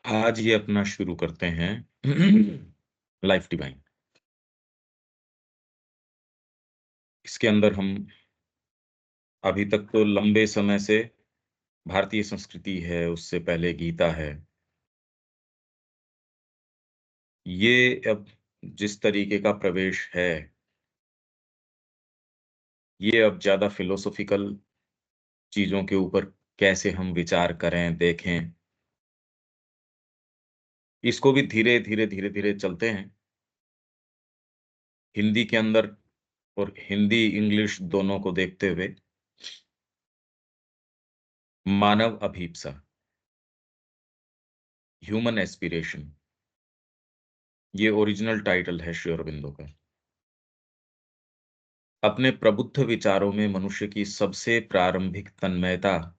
आज ये अपना शुरू करते हैं लाइफ डिवाइन। इसके अंदर हम अभी तक तो लंबे समय से भारतीय संस्कृति है, उससे पहले गीता है। ये अब जिस तरीके का प्रवेश है, ये अब ज्यादा फिलोसॉफिकल चीजों के ऊपर कैसे हम विचार करें, देखें, इसको भी धीरे धीरे धीरे धीरे चलते हैं। हिंदी के अंदर और हिंदी इंग्लिश दोनों को देखते हुए मानव अभीप्सा, ह्यूमन एस्पिरेशन, ये ओरिजिनल टाइटल है श्री अरबिंदो का। अपने प्रबुद्ध विचारों में मनुष्य की सबसे प्रारंभिक तन्मयता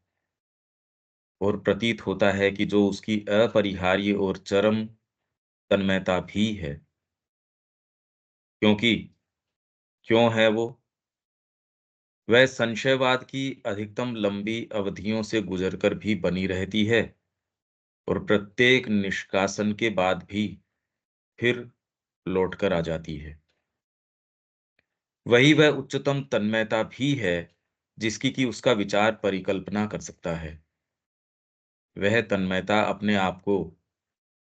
और प्रतीत होता है कि जो उसकी अपरिहार्य और चरम तन्मयता भी है। क्योंकि क्यों है वो? वह संशयवाद की अधिकतम लंबी अवधियों से गुजरकर भी बनी रहती है और प्रत्येक निष्कासन के बाद भी फिर लौटकर आ जाती है। वही वह उच्चतम तन्मयता भी है जिसकी कि उसका विचार परिकल्पना कर सकता है। वह तन्मयता अपने आप को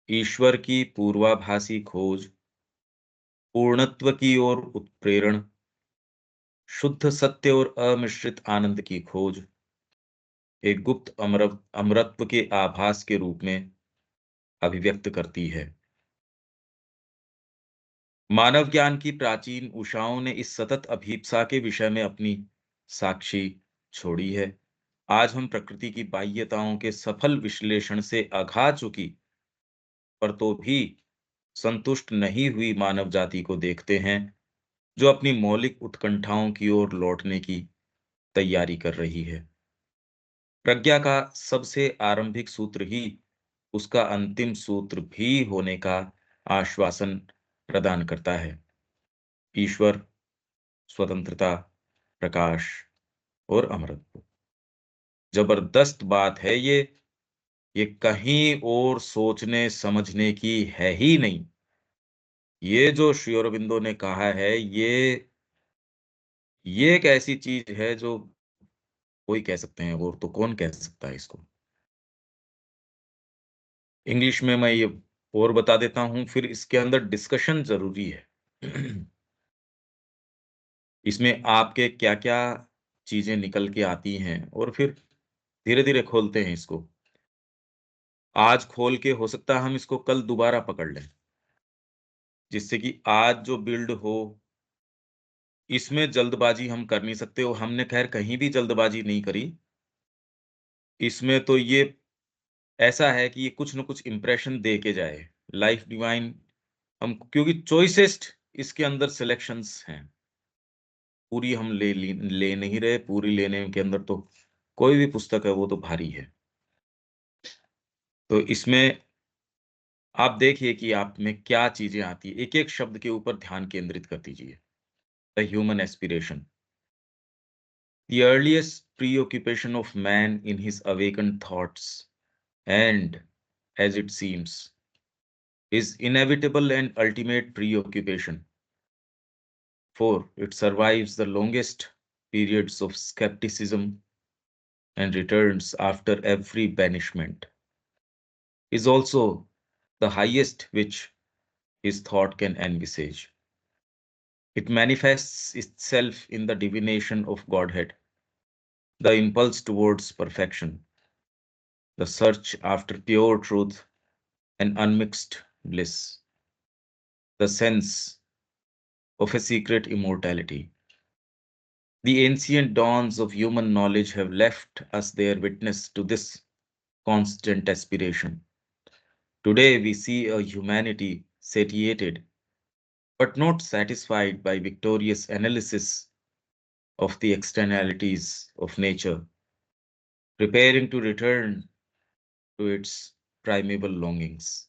ईश्वर की पूर्वाभासी खोज, पूर्णत्व की ओर उत्प्रेरण, शुद्ध सत्य और अमिश्रित आनंद की खोज, एक गुप्त अमरत्व के आभास के रूप में अभिव्यक्त करती है। मानव ज्ञान की प्राचीन उषाओं ने इस सतत अभीप्सा के विषय में अपनी साक्षी छोड़ी है। आज हम प्रकृति की बाह्यताओं के सफल विश्लेषण से अघा चुकी, पर तो भी संतुष्ट नहीं हुई मानव जाति को देखते हैं, जो अपनी मौलिक उत्कंठाओं की ओर लौटने की तैयारी कर रही है। प्रज्ञा का सबसे आरंभिक सूत्र ही उसका अंतिम सूत्र भी होने का आश्वासन प्रदान करता है। ईश्वर, स्वतंत्रता, प्रकाश और अमरत्व। जबरदस्त बात है ये कहीं और सोचने समझने की है ही नहीं। ये जो श्री अरबिंदो ने कहा है, ये एक ऐसी चीज है जो कोई कह सकते हैं, और तो कौन कह सकता है इसको। इंग्लिश में मैं ये और बता देता हूं, फिर इसके अंदर डिस्कशन जरूरी है। इसमें आपके क्या-क्या चीजें निकल के आती हैं और फिर धीरे-धीरे खोलते हैं इसको। आज खोल के हो सकता है हम इसको कल दोबारा पकड़ लें, जिससे कि आज जो बिल्ड हो, इसमें जल्दबाजी हम कर नहीं सकते और हमने खैर कहीं भी जल्दबाजी नहीं करी। इसमें तो ये ऐसा है कि ये कुछ न कुछ इंप्रेशन दे के जाए। लाइफ डिवाइन हम क्योंकि चॉइसेस्ट इसके अंदर सिलेक्शंस हैं। पूरी हम ले नहीं रहे, पूरी लेने के अंदर तो कोई भी पुस्तक है वो तो भारी है। तो इसमें आप देखिए कि आप में क्या चीजें आती है। एक-एक शब्द के ऊपर ध्यान केंद्रित कर दीजिए। The human aspiration, the earliest preoccupation of man in his awakened thoughts and, as it seems, his inevitable and ultimate preoccupation, for it survives the longest periods of skepticism and returns after every banishment, is also the highest which his thought can envisage. It manifests itself in the divination of Godhead, the impulse towards perfection, the search after pure truth and unmixed bliss, the sense of a secret immortality. The ancient dawns of human knowledge have left us their witness to this constant aspiration. Today we see a humanity satiated but not satisfied by victorious analysis of the externalities of nature, preparing to return to its primeval longings.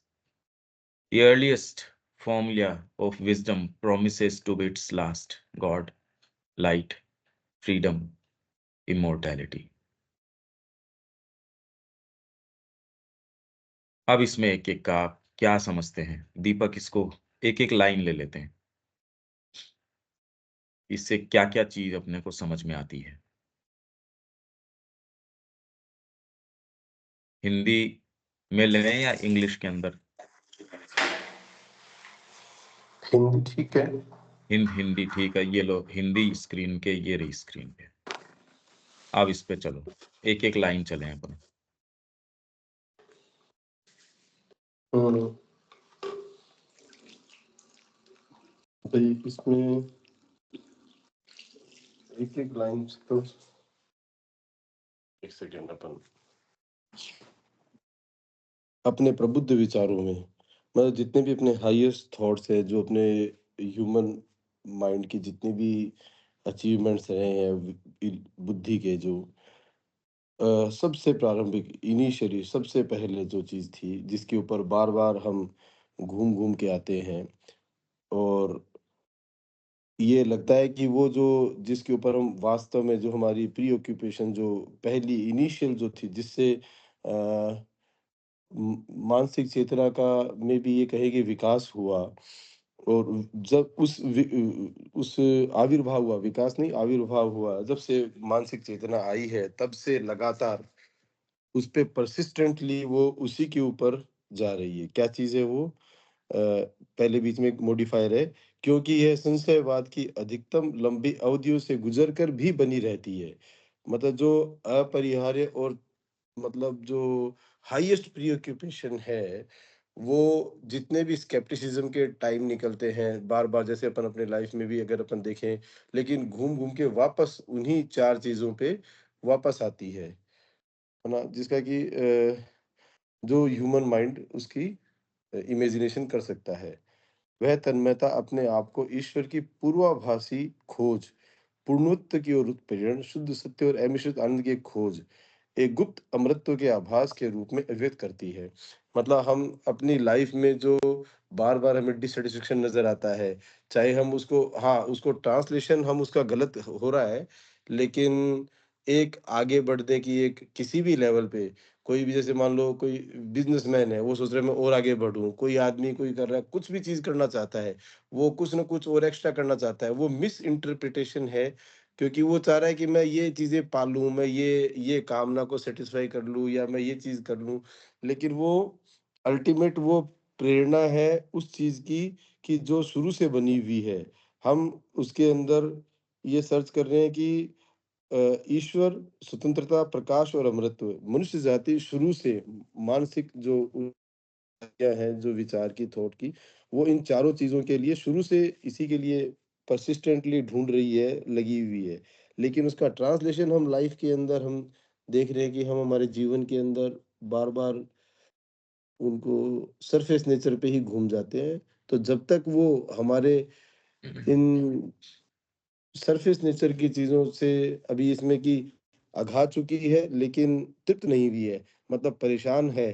The earliest formula of wisdom promises to be its last: God, light, freedom, immortality. अब इसमें एक-एक का आप क्या समझते हैं? दीपक इसको एक-एक लाइन ले लेते हैं। इससे क्या-क्या चीज़ अपने को समझ में आती है? हिंदी में लें या इंग्लिश के अंदर? हिंदी ठीक है। हिंदी ठीक है, ये लो हिंदी स्क्रीन के ये रही स्क्रीन पे। अब इस पे चलो, एक-एक लाइन चलें अपन। हम्म, भाई इसमें एक एक लाइन तो एक सेकेंड अपन अपने प्रबुद्ध विचारों में, मतलब जितने भी अपने हाईएस्ट थॉट्स है, जो अपने ह्यूमन माइंड की जितनी भी अचीवमेंट्स रहे हैं, बुद्धि के जो सबसे प्रारंभिक इनिशियली सबसे पहले जो चीज़ थी जिसके ऊपर बार बार हम घूम घूम के आते हैं, और ये लगता है कि वो जो जिसके ऊपर हम वास्तव में जो हमारी प्री ऑक्यूपेशन जो पहली इनिशियल जो थी जिससे मानसिक चेतना का में भी ये कहें कि विकास हुआ, और जब उस आविर्भाव हुआ, विकास नहीं आविर्भाव हुआ, जब से मानसिक चेतना आई है तब से लगातार उस पे परसिस्टेंटली वो उसी के ऊपर जा रही है। क्या चीज़ है वो? पहले बीच में एक मॉडिफायर है, क्योंकि यह संशयवाद की अधिकतम लंबी अवधियों से गुजर कर भी बनी रहती है। मतलब जो अपरिहार्य और मतलब जो हाईएस्ट प्रीऑक्यूपेशन है, वो जितने भी स्केप्टिसिज्म के टाइम निकलते हैं, बार-बार जैसे अपन अपने लाइफ में भी अगर अपन देखें, लेकिन घूम-घूम के वापस उन्हीं 4 चीज़ों पे वापस आती है ना? जिसका कि जो ह्यूमन माइंड उसकी इमेजिनेशन कर सकता है। वह तन्मयता अपने आप को ईश्वर की पूर्वाभासी खोज, पूर्णत्व की ओर उत्प्रेरण, शुद्ध सत्य और अमिश्रित आनंद की खोज, एक गुप्त अमृतत्व के आभास के रूप में अभिव्यक्त करती है। मतलब हम अपनी लाइफ में जो बार-बार हमें डिससैटिस्फैक्शन नज़र आता है, चाहे हम उसको, हाँ, उसको ट्रांसलेशन हम उसका गलत हो रहा है, लेकिन एक आगे बढ़ने की एक किसी भी लेवल पे कोई भी, जैसे मान लो कोई बिज़नेसमैन है, वो सोच रहा है मैं और आगे बढ़ूँ, कोई आदमी कोई कर रहा है, कुछ भी चीज़ करना चाहता है, वो कुछ न कुछ और एक्स्ट्रा करना चाहता है, वो मिस इंटरप्रिटेशन है, क्योंकि वो चाह रहा है कि मैं ये चीज़ें पालूँ, मैं ये कामना को सैटिस्फाई कर लूँ या मैं ये चीज़ कर लूँ। लेकिन वो अल्टीमेट वो प्रेरणा है उस चीज़ की कि जो शुरू से बनी हुई है। हम उसके अंदर ये सर्च कर रहे हैं कि ईश्वर, स्वतंत्रता, प्रकाश और अमरत्व। मनुष्य जाति शुरू से मानसिक जो क्या है, जो विचार की, थॉट की, वो इन चारों चीज़ों के लिए शुरू से इसी के लिए परसिस्टेंटली ढूँढ रही है, लगी हुई है। लेकिन उसका ट्रांसलेशन हम लाइफ़ के अंदर हम देख रहे हैं कि हम हमारे जीवन के अंदर बार-बार उनको सरफेस नेचर पे ही घूम जाते हैं। तो जब तक वो हमारे इन सरफेस नेचर की चीज़ों से अभी इसमें कि अघा चुकी है, लेकिन तृप्त नहीं हुई है, मतलब परेशान है,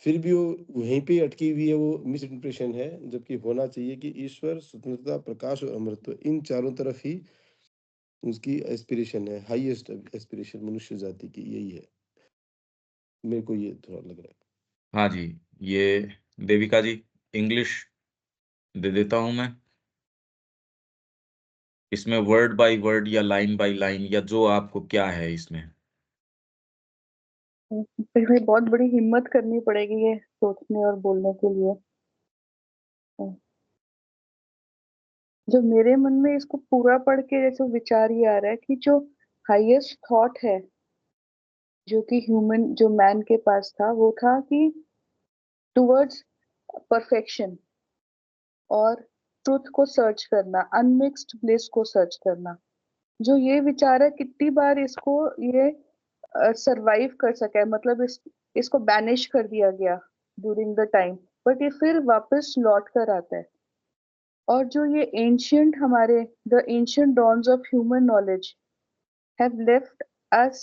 फिर भी वो वहीं पे अटकी हुई है, वो मिस इंप्रेशन है, जबकि होना चाहिए कि ईश्वर, स्वतंत्रता, प्रकाश और अमृतत्व, इन चारों तरफ ही उसकी एस्पिरेशन है, हाईएस्ट एस्पिरेशन मनुष्य जाति की यही है। मेरे को ये थोड़ा लग रहा है। हाँ जी, ये देविका जी इंग्लिश दे देता हूँ मैं। इसमें वर्ड बाय वर्ड या लाइन बाय लाइन या जो आपको क्या है इसमें? फिर भी बहुत बड़ी हिम्मत करनी पड़ेगी ये सोचने और बोलने के लिए। जो मेरे मन में इसको पूरा पढ़ के जैसे विचार ये आ रहा है कि जो हाईएस्ट थॉट है, जो कि ह्यूमन, जो मैन के पास था, वो था कि टुवर्ड्स परफेक्शन और ट्रुथ को सर्च करना, अनमिक्स्ड ब्लिस को सर्च करना। जो ये विचार है, कितनी बार इसको ये सरवाइव कर सका है, मतलब इसको बैनिश कर दिया गया ड्यूरिंग द टाइम, बट ये फिर वापस लौट कर आता है। और जो ये एंशियंट हमारे the ancient dawns of human knowledge have us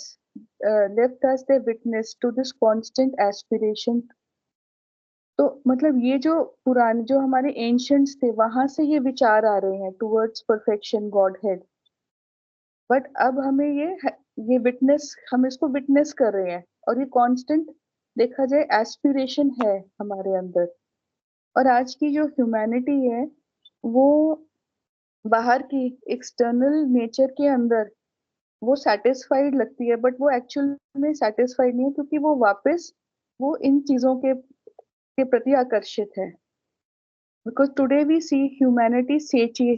left us their witness to this constant aspiration। तो मतलब ये जो पुराने, जो हमारे एंशियंट्स थे, वहां से ये विचार आ रहे हैं towards perfection, God head. But अब हमें ये विटनेस, हम इसको विटनेस कर रहे हैं, और ये कांस्टेंट देखा जाए एस्पिरेशन है हमारे अंदर। और आज की जो ह्यूमैनिटी है वो बाहर की एक्सटर्नल नेचर के अंदर वो सेटिस्फाइड लगती है, बट वो एक्चुअल में सेटिस्फाइड नहीं है, क्योंकि वो वापस वो इन चीजों के प्रति आकर्षित है। Because today we see humanity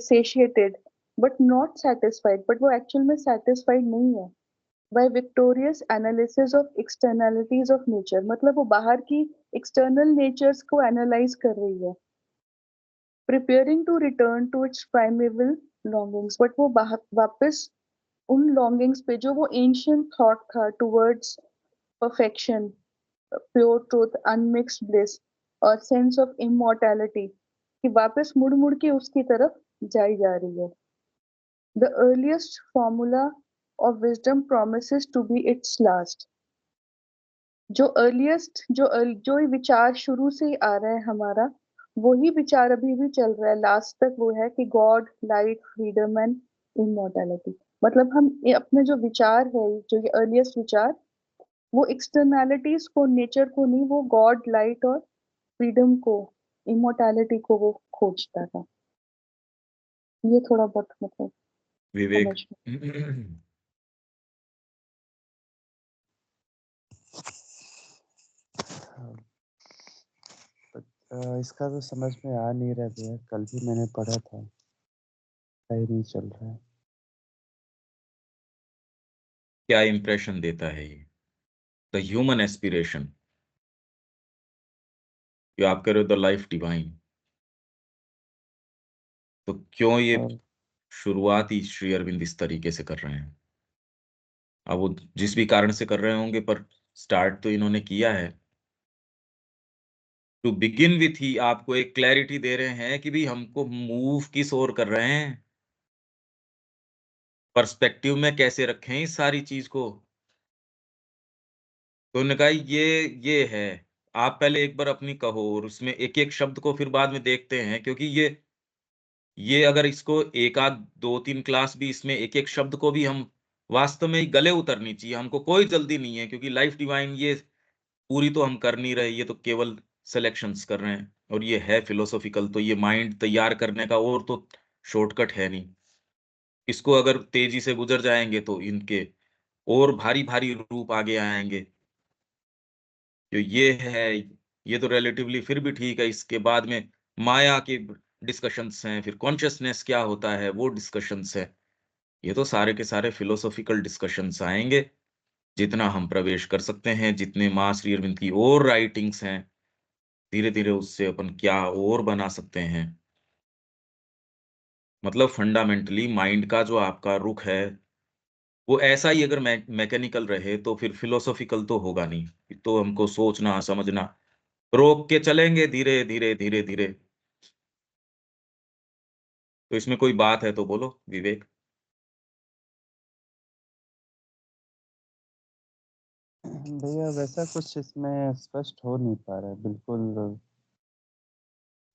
satiated but not satisfied, but वो एक्चुअल में सेटिस्फाइड नहीं है by victorious analysis of externalities of nature. मतलब वो बाहर की एक्सटर्नल नेचर्स को एनालाइज कर रही है, preparing to return to its primeval longings. But वो वापस उन लॉन्गिंग्स पे जो वो एंशियंट थॉट था towards perfection, pure truth, unmixed bliss और सेंस ऑफ इमॉर्टैलिटी, कि वापस मुड़ मुड़ के उसकी तरफ जाई जा रही है। The earliest formula of wisdom promises to be its last. जो अर्लीस्ट जो ये विचार शुरू से ही आ रहा है हमारा, वही विचार अभी भी चल रहा है लास्ट तक। वो है कि God, light, freedom and immortality. मतलब हम ये अपने जो विचार है, जो ये अर्लीस्ट विचार, वो एक्सटर्नैलिटीज को, नेचर को नहीं, वो गॉड, लाइट और फ्रीडम को, इमोर्टैलिटी को वो खोजता था। ये थोड़ा बहुत मतलब विवेक। समझ हाँ, इसका तो समझ में आ नहीं रहा भैया, कल भी मैंने पढ़ा था, सही नहीं चल रहा है। क्या इंप्रेशन देता है ये द ह्यूमन एस्पिरेशन? जो आप कह रहे हो द लाइफ डिवाइन, तो क्यों ये और शुरुआत ही श्री अरविंद इस तरीके से कर रहे हैं? अब वो जिस भी कारण से कर रहे होंगे, पर स्टार्ट तो इन्होंने किया है। टू बिगिन विथ ही आपको एक क्लैरिटी दे रहे हैं कि भी हमको मूव किस ओर कर रहे हैं, पर्सपेक्टिव में कैसे रखें इस सारी चीज को। तो उन्होंने कहा ये है। आप पहले एक बार अपनी कहो और उसमें एक एक शब्द को फिर बाद में देखते हैं, क्योंकि ये अगर इसको एक आध दो तीन क्लास भी इसमें एक एक शब्द को भी हम वास्तव में ही गले उतरनी चाहिए। हमको कोई जल्दी नहीं है, क्योंकि लाइफ डिवाइन ये पूरी तो हम कर नहीं रहे, ये तो केवल सिलेक्शंस कर रहे हैं। और ये है फिलोसॉफिकल, तो ये माइंड तैयार करने का और तो शॉर्टकट है नहीं। इसको अगर तेजी से गुजर जाएंगे तो इनके और भारी भारी रूप आगे आएंगे। जो ये है, ये तो रिलेटिवली फिर भी ठीक है। इसके बाद में माया के डिस्कशंस हैं, फिर कॉन्शियसनेस क्या होता है वो डिस्कशंस है। ये तो सारे के सारे फिलोसॉफिकल डिस्कशंस आएंगे। जितना हम प्रवेश कर सकते हैं, जितने माँ श्री अरविंद की और राइटिंग्स हैं, धीरे धीरे उससे अपन क्या और बना सकते हैं। मतलब फंडामेंटली माइंड का जो आपका रुख है, वो ऐसा ही अगर मैकेनिकल रहे तो फिर फिलोसॉफिकल तो होगा नहीं। तो हमको सोचना समझना रोक के चलेंगे धीरे धीरे धीरे धीरे। तो इसमें कोई बात है तो बोलो विवेक। भैया वैसा कुछ इसमें स्पष्ट हो नहीं पा रहा है, बिल्कुल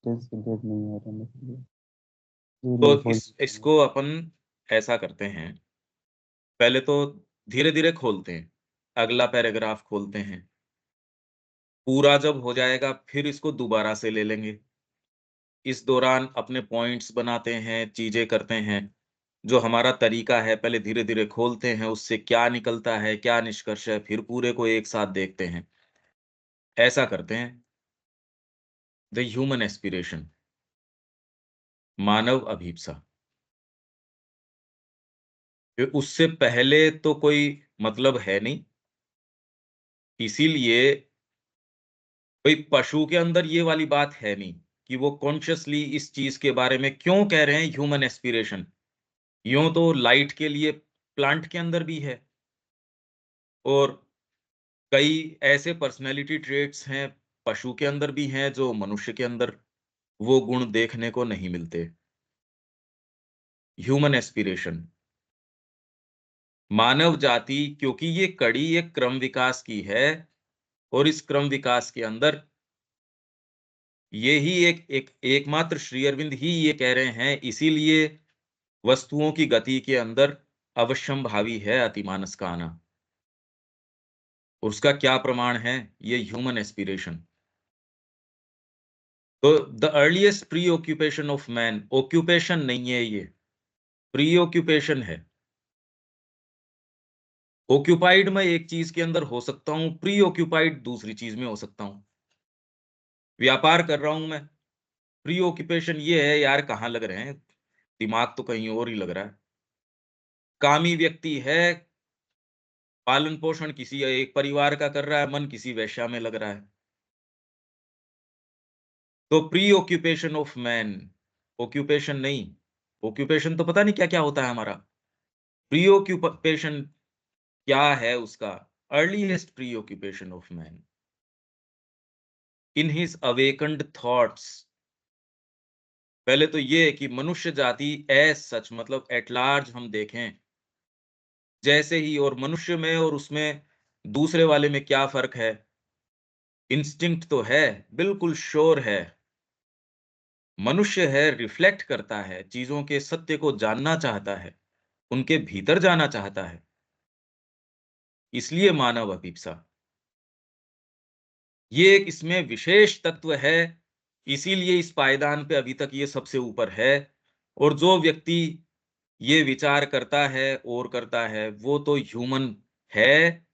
क्लियर नहीं हो रहा मेरे लिए। जी तो मैं बोल इसको अपन ऐसा करते हैं, पहले तो धीरे धीरे खोलते हैं, अगला पैराग्राफ खोलते हैं। पूरा जब हो जाएगा फिर इसको दोबारा से ले लेंगे। इस दौरान अपने पॉइंट्स बनाते हैं, चीजें करते हैं। जो हमारा तरीका है, पहले धीरे धीरे खोलते हैं, उससे क्या निकलता है, क्या निष्कर्ष है, फिर पूरे को एक साथ देखते हैं। ऐसा करते हैं। द ह्यूमन एस्पिरेशन, मानव अभीप्सा। फिर उससे पहले तो कोई मतलब है नहीं। इसीलिए कोई पशु के अंदर ये वाली बात है नहीं कि वो कॉन्शियसली इस चीज के बारे में क्यों कह रहे हैं ह्यूमन एस्पिरेशन। यूं तो लाइट के लिए प्लांट के अंदर भी है, और कई ऐसे पर्सनैलिटी ट्रेट्स हैं पशु के अंदर भी हैं जो मनुष्य के अंदर वो गुण देखने को नहीं मिलते। ह्यूमन एस्पिरेशन, मानव जाति, क्योंकि ये कड़ी एक क्रम विकास की है, और इस क्रम विकास के अंदर ये ही एकमात्र श्री अरविंद ही ये कह रहे हैं। इसीलिए वस्तुओं की गति के अंदर अवश्यंभावी है अतिमानस का आना। और उसका क्या प्रमाण है? ये ह्यूमन एस्पिरेशन। तो the earliest pre occupation of man, occupation नहीं है ये, प्री ऑक्यूपेशन है। ऑक्यूपाइड मैं एक चीज के अंदर हो सकता हूं, प्री ऑक्यूपाइड दूसरी चीज में हो सकता हूं। व्यापार कर रहा हूं मैं, प्री ऑक्यूपेशन ये है यार कहाँ लग रहे हैं, दिमाग तो कहीं और ही लग रहा है। कामी व्यक्ति है, पालन पोषण किसी एक परिवार का कर रहा है, मन किसी वेश्या में लग रहा है। तो pre occupation of man, occupation नहीं, ऑक्यूपेशन तो पता नहीं क्या क्या होता है हमारा। प्री ऑक्यूपेशन क्या है उसका? Earliest pre occupation of man in his awakened thoughts. पहले तो ये है कि मनुष्य जाति एज सच, मतलब एट लार्ज हम देखें जैसे ही, और मनुष्य में और उसमें दूसरे वाले में क्या फर्क है? इंस्टिंक्ट तो है, बिल्कुल श्योर है। मनुष्य है, रिफ्लेक्ट करता है, चीजों के सत्य को जानना चाहता है, उनके भीतर जाना चाहता है, इसलिए मानव अभिप्सा। ये एक इसमें विशेष तत्व है, इसीलिए इस पायदान पे अभी तक ये सबसे ऊपर है। और जो व्यक्ति ये विचार करता है और करता है वो तो ह्यूमन है,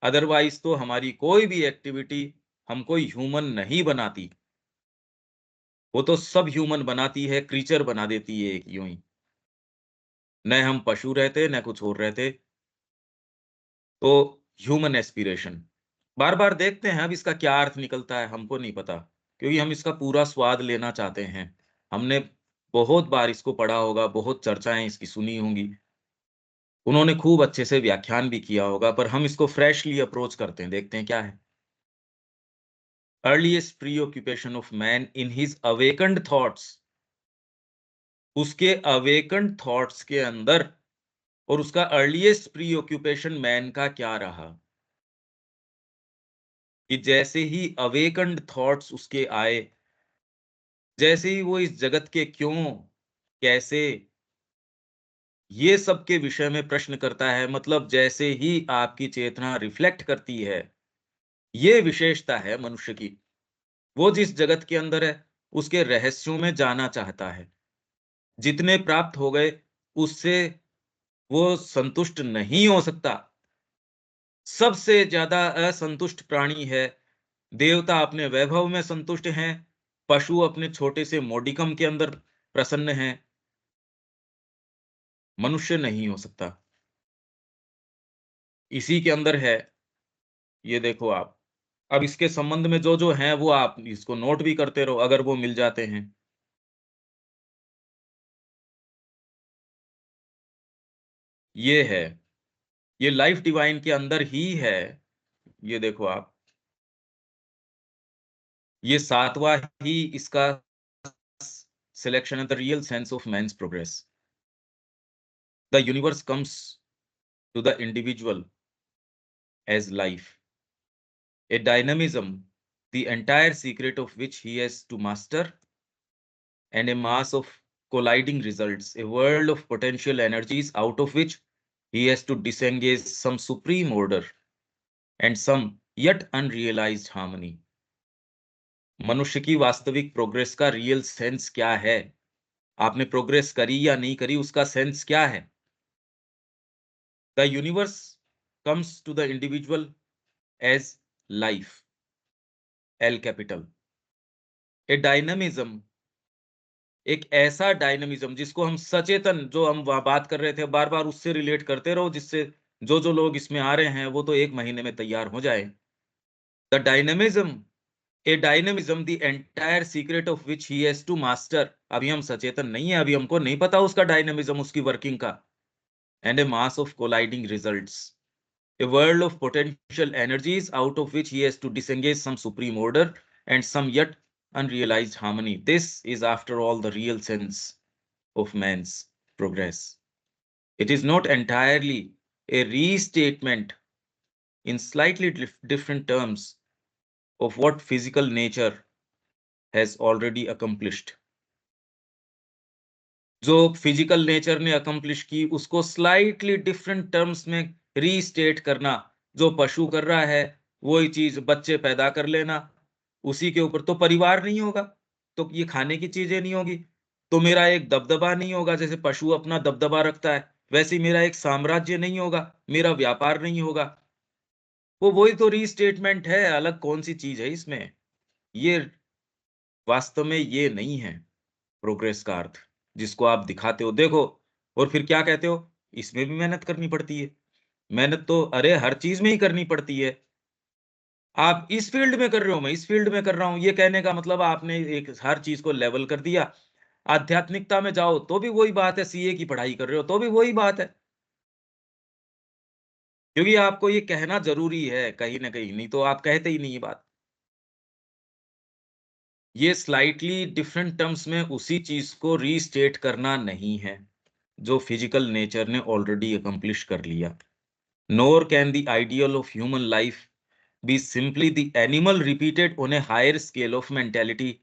अदरवाइज तो हमारी कोई भी एक्टिविटी हमको ह्यूमन नहीं बनाती। वो तो सब ह्यूमन बनाती है, क्रीचर बना देती है एक यूं ही। न हम पशु रहते न कुछ और रहते। तो ह्यूमन एस्पिरेशन बार बार देखते हैं, अब इसका क्या अर्थ निकलता है हमको नहीं पता, क्योंकि हम इसका पूरा स्वाद लेना चाहते हैं। हमने बहुत बार इसको पढ़ा होगा, बहुत चर्चाएं इसकी सुनी होंगी, उन्होंने खूब अच्छे से व्याख्यान भी किया होगा, पर हम इसको फ्रेशली अप्रोच करते हैं, देखते हैं क्या है। Earliest pre occupation of man in his awakened thoughts, उसके अवेकन्ड थॉट्स के अंदर, और उसका अर्लीस्ट प्री ऑक्यूपेशन मैन का क्या रहा कि जैसे ही अवेकन्ड थॉट्स उसके आए, जैसे ही वो इस जगत के क्यों, कैसे, ये सब के विषय में प्रश्न करता है, मतलब जैसे ही आपकी चेतना रिफ्लेक्ट करती है, ये विशेषता है मनुष्य की। वो जिस जगत के अंदर है उसके रहस्यों में जाना चाहता है। जितने प्राप्त हो गए उससे वो संतुष्ट नहीं हो सकता। सबसे ज्यादा असंतुष्ट प्राणी है। देवता अपने वैभव में संतुष्ट हैं, पशु अपने छोटे से मोडिकम के अंदर प्रसन्न हैं, मनुष्य नहीं हो सकता। इसी के अंदर है, ये देखो आप। अब इसके संबंध में जो जो हैं वो आप इसको नोट भी करते रहो अगर वो मिल जाते हैं। ये है, ये लाइफ डिवाइन के अंदर ही है। ये देखो आप, ये सातवां ही इसका सिलेक्शन है, the real sense of man's progress. The universe comes to the individual as life, a dynamism, the entire secret of which he has to master, and a mass of colliding results, a world of potential energies out of which he has to disengage some supreme order and some yet unrealized harmony. मनुष्य की वास्तविक progress का real sense क्या है? आपने progress करी या नहीं करी, उसका सेंस क्या है? The universe comes to the individual as life, L capital, a dynamism, एक ऐसा डायनामिज्म जिसको हम सचेतन, जो हम वहां बात कर रहे थे बार बार उससे रिलेट करते रहो, जिससे जो जो लोग इसमें आ रहे हैं वो तो 1 महीने में तैयार हो जाए। The dynamism, a dynamism the entire secret of which he has to master. अभी हम सचेतन नहीं है, अभी हमको नहीं पता उसका डायनामिज्म, उसकी वर्किंग का। And A mass of colliding results, a world of potential energies out of which he has to disengage some supreme order and some yet unrealized harmony. This is, after all, the real sense of man's progress. It is not entirely a restatement in slightly different terms of what physical nature has already accomplished. जो physical nature ने accomplish की उसको slightly different terms में restate करना, जो पशु कर रहा है वही चीज बच्चे पैदा कर लेना, उसी के ऊपर तो परिवार नहीं होगा, तो ये खाने की चीजें नहीं होगी, तो मेरा एक दबदबा नहीं होगा। जैसे पशु अपना दबदबा रखता है वैसे ही मेरा एक साम्राज्य नहीं होगा, मेरा व्यापार नहीं होगा। वो वही तो रीस्टेटमेंट है, अलग कौन सी चीज है इसमें। ये वास्तव में ये नहीं है प्रोग्रेस का अर्थ, जिसको आप दिखाते हो देखो। और फिर क्या कहते हो, इसमें भी मेहनत करनी पड़ती है। मेहनत तो अरे हर चीज में ही करनी पड़ती है। आप इस फील्ड में कर रहे हो, मैं इस फील्ड में कर रहा हूं, ये कहने का मतलब आपने एक हर चीज को लेवल कर दिया। आध्यात्मिकता में जाओ तो भी वही बात है, सीए की पढ़ाई कर रहे हो तो भी वही बात है, क्योंकि आपको ये कहना जरूरी है कहीं ना कहीं, नहीं तो आप कहते ही नहीं ये बात। ये स्लाइटली डिफरेंट टर्म्स में उसी चीज को रीस्टेट करना नहीं है जो फिजिकल नेचर ने ऑलरेडी अकम्प्लिश कर लिया। Nor can the ideal of human life be simply the animal repeated on a higher scale of mentality.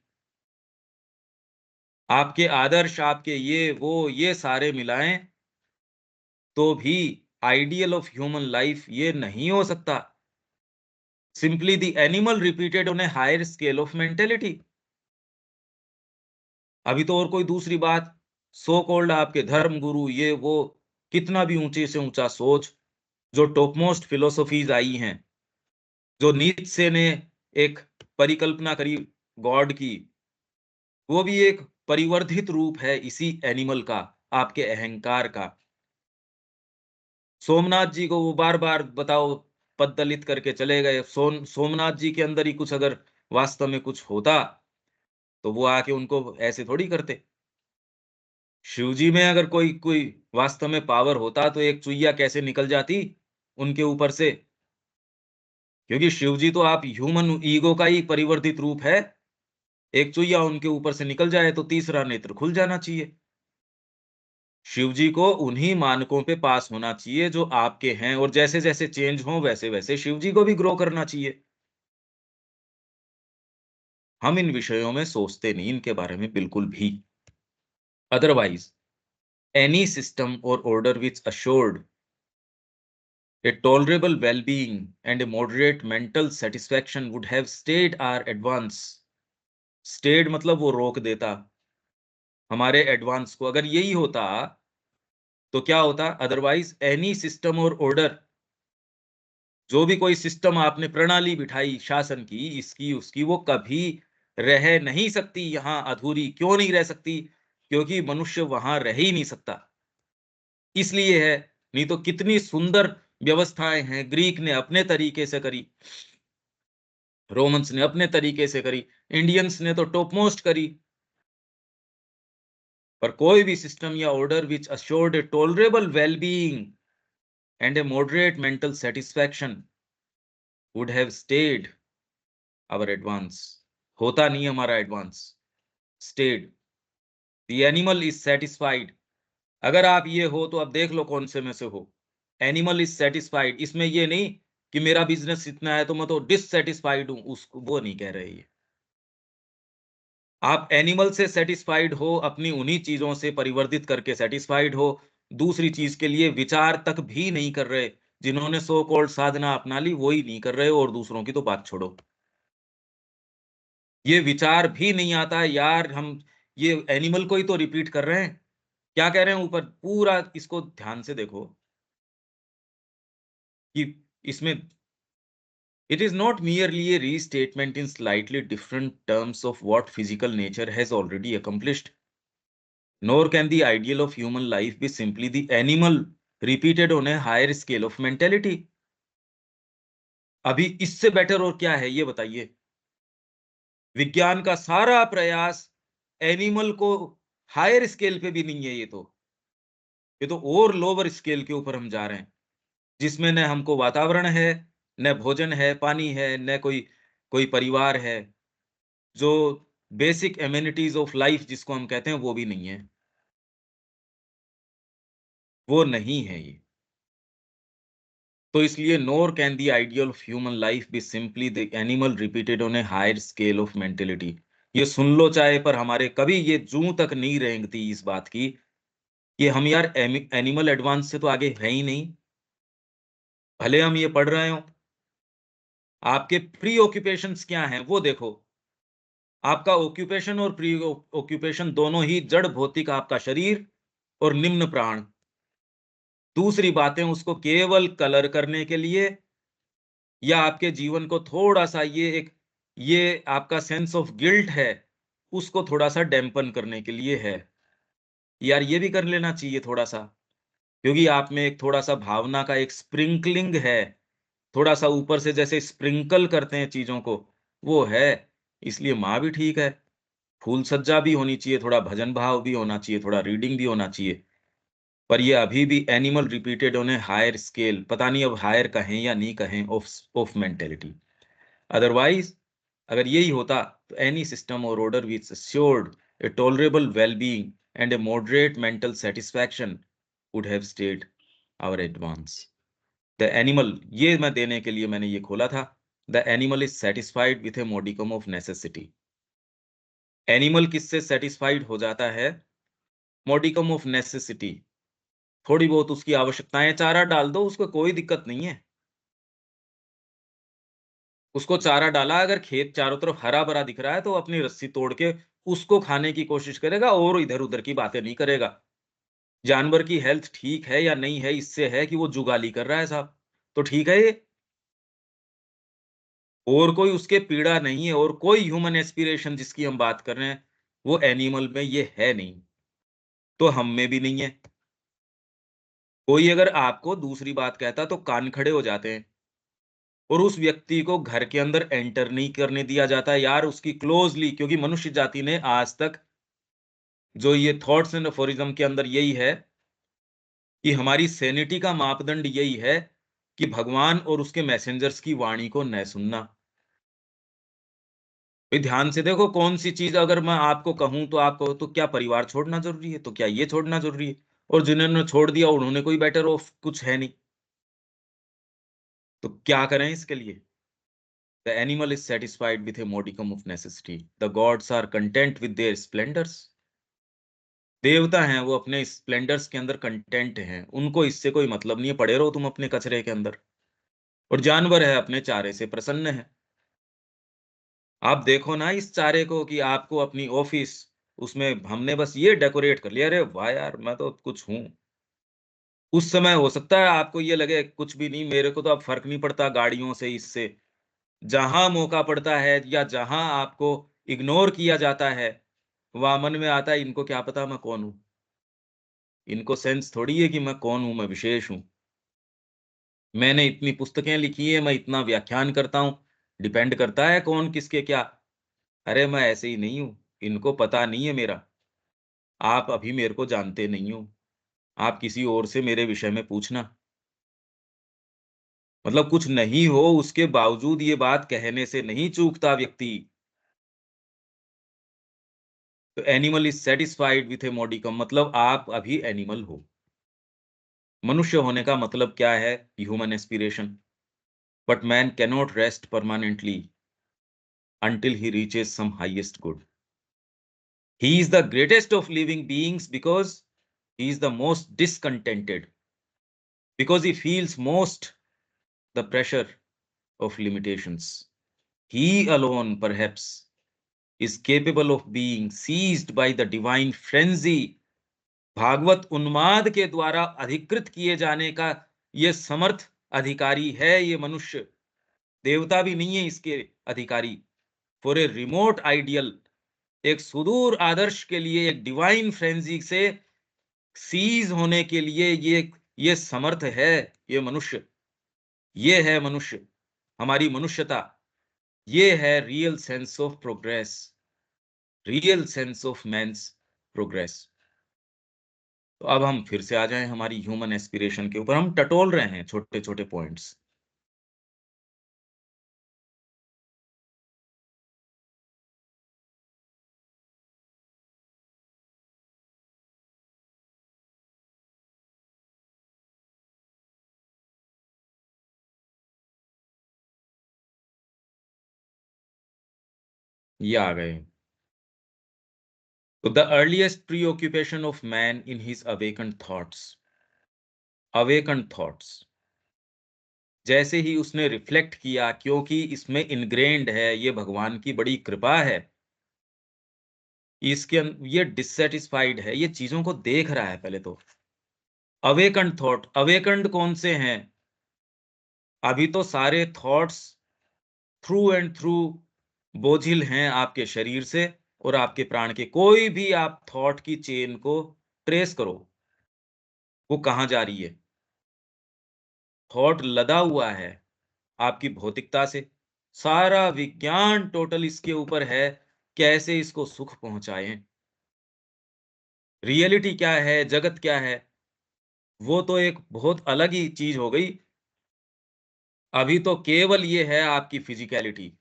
आपके आदर्श, आपके ये सारे मिलाएं तो भी आइडियल ऑफ ह्यूमन लाइफ ये नहीं हो सकता। Simply the animal repeated on a higher scale of mentality. अभी तो और कोई दूसरी बात, सो कॉल्ड आपके धर्म गुरु ये वो, कितना भी ऊंचे से ऊंचा सोच, जो टॉपमोस्ट फिलोसॉफीज आई हैं, जो नीत्शे ने एक परिकल्पना करी गॉड की, वो भी एक परिवर्धित रूप है इसी एनिमल का, आपके अहंकार का। सोमनाथ जी को वो बार बार बताओ पद दलित करके चले गए, सोमनाथ जी के अंदर ही कुछ अगर वास्तव में कुछ होता तो वो आके उनको ऐसे थोड़ी करते। शिव जी में अगर कोई कोई वास्तव में पावर होता तो एक चुईया कैसे निकल जाती उनके ऊपर से, क्योंकि शिव जी तो आप ह्यूमन ईगो का ही परिवर्तित रूप है। एक चुईया उनके ऊपर से निकल जाए तो तीसरा नेत्र खुल जाना चाहिए। शिव जी को उन्हीं मानकों पे पास होना चाहिए जो आपके हैं, और जैसे जैसे चेंज हो वैसे वैसे शिव जी को भी ग्रो करना चाहिए। हम इन विषयों में सोचते नहीं इनके बारे में बिल्कुल भी। अदरवाइज एनी सिस्टम और order which assured a tolerable well-being and a moderate mental satisfaction would have stayed our advance। stayed मतलब वो रोक देता हमारे एडवांस को। अगर यही होता तो क्या होता, अदरवाइज एनी सिस्टम और ऑर्डर, जो भी कोई सिस्टम आपने प्रणाली बिठाई शासन की इसकी उसकी, वो कभी रह नहीं सकती यहां अधूरी। क्यों नहीं रह सकती, क्योंकि मनुष्य वहां रह ही नहीं सकता, इसलिए है। नहीं तो कितनी सुंदर व्यवस्थाएं हैं, ग्रीक ने अपने तरीके से करी, रोमन्स ने अपने तरीके से करी, इंडियंस ने तो टॉप मोस्ट करी। पर कोई भी सिस्टम या order which assured a tolerable well-being and a moderate mental satisfaction would have stayed our advance। होता नहीं हमारा advance, stayed। the animal is satisfied। अगर आप ये हो तो अब देख लो कौन से में से हो। एनिमल इज सेटिस्फाइड, इसमें ये नहीं कि मेरा बिजनेस इतना है तो मैं तो डिससेटिस्फाइड हूं, उसको वो नहीं कह रहे ये। आप एनिमल से सेटिस्फाइड हो, अपनी उन्हीं चीजों से परिवर्तित करके सेटिस्फाइड हो, दूसरी चीज के लिए विचार तक भी नहीं कर रहे। जिन्होंने सो कॉल्ड साधना अपना ली वही नहीं कर रहे हो, और दूसरों की तो बात छोड़ो। ये विचार भी नहीं आता है यार, हम ये एनिमल को ही तो रिपीट कर रहे हैं। क्या कह रहे हैं ऊपर, पूरा इसको ध्यान से देखो कि इसमें it is not merely a restatement in slightly different terms of what physical nature has already accomplished, nor can the ideal of human life be simply the animal repeated on a higher scale of mentality। अभी इससे better और क्या है ये बताइए। विज्ञान का सारा प्रयास एनिमल को हायर स्केल पे भी नहीं है, ये तो और लोअर स्केल के ऊपर हम जा रहे हैं, जिसमें न हमको वातावरण है, न भोजन है, पानी है, न कोई कोई परिवार है, जो बेसिक एमिनिटीज ऑफ लाइफ जिसको हम कहते हैं वो भी नहीं है, वो नहीं है ये। तो इसलिए nor can the ideal of human life be simply the animal repeated on a higher scale of mentality. ये सुन लो चाहे, पर हमारे कभी ये जूं तक नहीं रेंगती इस बात की कि हम यार एनिमल एडवांस से तो आगे है ही नहीं। भले हम ये पढ़ रहे हो, आपके प्री ऑक्यूपेशंस क्या हैं वो देखो। आपका ऑक्यूपेशन और प्री ऑक्यूपेशन दोनों ही जड़ भौतिक, आपका शरीर और निम्न प्राण। दूसरी बातें उसको केवल कलर करने के लिए, या आपके जीवन को थोड़ा सा ये आपका सेंस ऑफ गिल्ट है, उसको थोड़ा सा डैम्पन करने के लिए है। यार ये भी कर लेना चाहिए थोड़ा सा, क्योंकि आप में एक थोड़ा सा भावना का एक स्प्रिंकलिंग है, थोड़ा सा ऊपर से जैसे स्प्रिंकल करते हैं चीजों को, वो है। इसलिए माँ भी ठीक है, फूल सज्जा भी होनी चाहिए, थोड़ा भजन भाव भी होना चाहिए, थोड़ा रीडिंग भी होना चाहिए। पर ये अभी भी animal repeated on a higher scale, पता नहीं अब हायर कहें या नहीं कहें, ऑफ मेंटेलिटी। अदरवाइज अगर यही होता तो एनी सिस्टम और order which assured a tolerable well-being and a moderate mental satisfaction would have stayed our advance. The animal, ये मैं देने के लिए मैंने ये खोला था, the animal is satisfied with a modicum of necessity. Animal किससे सेटिस्फाइड हो जाता है? modicum of necessity, थोड़ी बहुत उसकी आवश्यकताएं, चारा डाल दो उसको, कोई दिक्कत नहीं है। उसको चारा डाला, अगर खेत चारों तरफ हरा भरा दिख रहा है तो अपनी रस्सी तोड़ के उसको खाने की कोशिश करेगा, और इधर उधर की बातें नहीं करेगा। जानवर की हेल्थ ठीक है या नहीं है, इससे है कि वो जुगाली कर रहा है साहब, तो ठीक है ये। और कोई उसके पीड़ा नहीं है, और कोई ह्यूमन एस्पिरेशन जिसकी हम बात कर रहे हैं, वो एनिमल में ये है नहीं, तो हम में भी नहीं है। कोई अगर आपको दूसरी बात कहता तो कान खड़े हो जाते हैं, और उस व्यक्ति को घर के अंदर एंटर नहीं करने दिया जाता यार, उसकी क्लोजली, क्योंकि मनुष्य जाति ने आज तक जो ये थॉट्स एंड अफोरिज्म के अंदर यही है कि हमारी सैनिटी का मापदंड यही है कि भगवान और उसके मैसेंजर्स की वाणी को न सुनना। भाई ध्यान से देखो, कौन सी चीज अगर मैं आपको कहूं तो आप कहो तो क्या परिवार छोड़ना जरूरी है, तो क्या ये छोड़ना जरूरी है? और जिन्होंने छोड़ दिया उन्होंने कोई बेटर ऑफ कुछ है नहीं, तो क्या करें इसके लिए? The animal is satisfied with a modicum of necessity. The gods are content with their splendors. देवता हैं वो अपने स्प्लेंडर्स के अंदर कंटेंट हैं, उनको इससे कोई मतलब नहीं है, पड़े रहो तुम अपने कचरे के अंदर। और जानवर है अपने चारे से प्रसन्न है। आप देखो ना इस चारे को, कि आपको अपनी ऑफिस, उसमें हमने बस ये डेकोरेट कर लिया, अरे वाह यार मैं तो कुछ हूं। उस समय हो सकता है आपको ये लगे कुछ भी नहीं, मेरे को तो अब फर्क नहीं पड़ता गाड़ियों से, इससे। जहां मौका पड़ता है या जहां आपको इग्नोर किया जाता है, वहां मन में आता है इनको क्या पता मैं कौन हूं। इनको सेंस थोड़ी है कि मैं कौन हूं, मैं विशेष हूं। मैंने इतनी पुस्तकें लिखी है, मैं इतना व्याख्यान करता हूं, डिपेंड करता है कौन किसके क्या। अरे मैं ऐसे ही नहीं हूं, इनको पता नहीं है मेरा। आप अभी मेरे को जानते नहीं हो, आप किसी और से मेरे विषय में पूछना। मतलब कुछ नहीं हो उसके बावजूद ये बात कहने से नहीं चूकता व्यक्ति। तो एनिमल इज सेटिस्फाइड विथ ए मॉडिकम, मतलब आप अभी एनिमल हो। मनुष्य होने का मतलब क्या है? Human aspiration. But man cannot rest permanently until he reaches some highest good. He is the greatest of living beings because he is the most discontented, because he feels most the pressure of limitations. He alone, perhaps, is capable of being seized by the divine frenzy. भागवत उन्माद के द्वारा अधिकृत किए जाने का ये समर्थ अधिकारी है ये मनुष्य। देवता भी नहीं है इसके अधिकारी। फॉर ए रिमोट आइडियल, एक सुदूर आदर्श के लिए, एक डिवाइन फ्रेंजी से सीज होने के लिए ये समर्थ है ये मनुष्य। ये है मनुष्य, हमारी मनुष्यता। ये है real sense of progress, real sense of man's progress. तो अब हम फिर से आ जाएं हमारी ह्यूमन एस्पिरेशन के ऊपर। हम टटोल रहे हैं छोटे छोटे पॉइंट्स। ये आ गए। तो the earliest प्रीऑक्यूपेशन of man in his awakened thoughts, awakened thoughts, जैसे ही उसने रिफ्लेक्ट किया, क्योंकि इसमें इनग्रेन्ड है, ये भगवान की बड़ी कृपा है, ये डिससैटिस्फाइड है, ये चीजों को देख रहा है पहले तो। अवेकन्ड थॉट, अवेकन्ड कौन से हैं? अभी तो सारे थॉट्स थ्रू एंड थ्रू बोझिल हैं आपके शरीर से और आपके प्राण के। कोई भी आप थॉट की चेन को ट्रेस करो, वो कहाँ जा रही है? थॉट लदा हुआ है आपकी भौतिकता से। सारा विज्ञान टोटल इसके ऊपर है, कैसे इसको सुख पहुंचाएं। रियलिटी क्या है, जगत क्या है, वो तो एक बहुत अलग ही चीज हो गई। अभी तो केवल ये है आपकी फिजिकलिटी,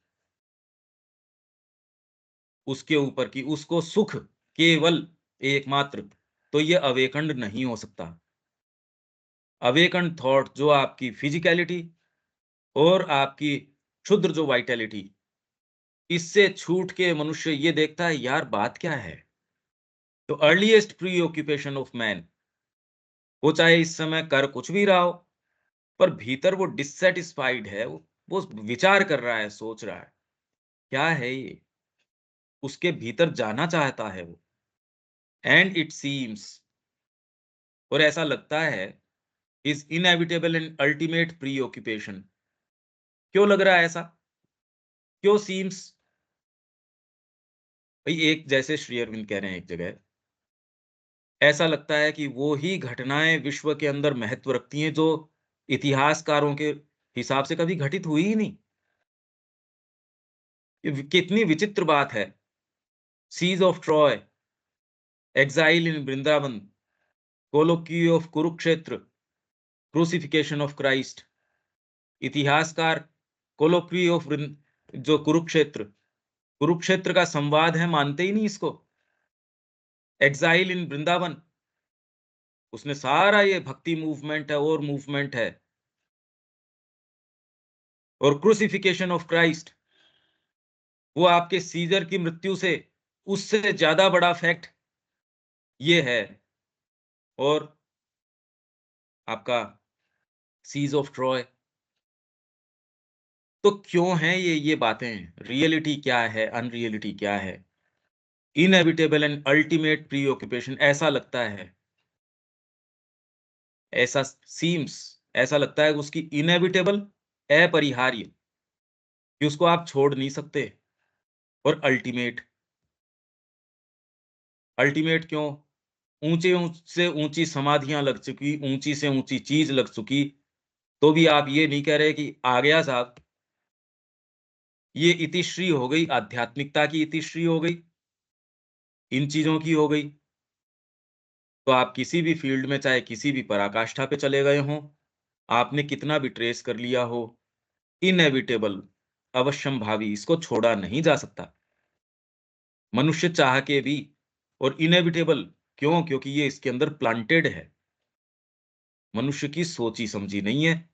उसके ऊपर की, उसको सुख केवल एकमात्र, तो ये अवेकंड नहीं हो सकता। अवेकंड थॉट जो आपकी फिजिकलिटी और आपकी क्षुद्र जो वाइटैलिटी, इससे छूट के मनुष्य ये देखता है यार बात क्या है। तो earliest pre occupation of man, वो चाहे इस समय कर कुछ भी रहा हो, पर भीतर वो डिससेटिस्फाइड है, वो विचार कर रहा है, सोच रहा है क्या है ये, उसके भीतर जाना चाहता है वो। एंड इट सीम्स, और ऐसा लगता है, is inevitable and ultimate pre occupation. क्यों लग रहा है ऐसा? क्यों सीम्स? भाई एक, जैसे श्री अरविंद कह रहे हैं एक जगह, ऐसा लगता है कि वो ही घटनाएं विश्व के अंदर महत्व रखती हैं जो इतिहासकारों के हिसाब से कभी घटित हुई ही नहीं। ये कितनी विचित्र बात है। Siege of Troy, exile in Vrindavan, colloquy of Kurukshetra, crucifixion of Christ. इतिहासकार कोलोक्यू ऑफ जो कुरुक्षेत्र, कुरुक्षेत्र का संवाद है, मानते ही नहीं इसको। एक्साइल इन वृंदावन, उसने सारा ये भक्ति मूवमेंट है और मूवमेंट है। और क्रूसिफिकेशन ऑफ क्राइस्ट, वो आपके सीजर की मृत्यु से उससे ज्यादा बड़ा फैक्ट ये है। और आपका सीज ऑफ ट्रॉय, तो क्यों है ये बातें? रियलिटी क्या है, अनरियलिटी क्या है? Inevitable and ultimate pre occupation, ऐसा लगता है, ऐसा सीम्स, ऐसा लगता है उसकी इनएविटेबल, अपरिहार्य, कि उसको आप छोड़ नहीं सकते। और अल्टीमेट, अल्टीमेट क्यों? ऊंचे से ऊंची समाधियां लग चुकी, ऊंची से ऊंची चीज लग चुकी, तो भी आप ये नहीं कह रहे कि आ गया साहब। ये इतिश्री हो गई, आध्यात्मिकता की इतिश्री हो गई, इन चीजों की हो गई। तो आप किसी भी फील्ड में, चाहे किसी भी पराकाष्ठा पे चले गए हों, आपने कितना भी ट्रेस कर लिया हो, इनएविटेबल, अवश्यंभावी, इसको छोड़ा नहीं जा सकता मनुष्य चाह के भी। और इनएविटेबल क्यों? क्योंकि ये इसके अंदर प्लांटेड है, मनुष्य की सोची समझी नहीं है,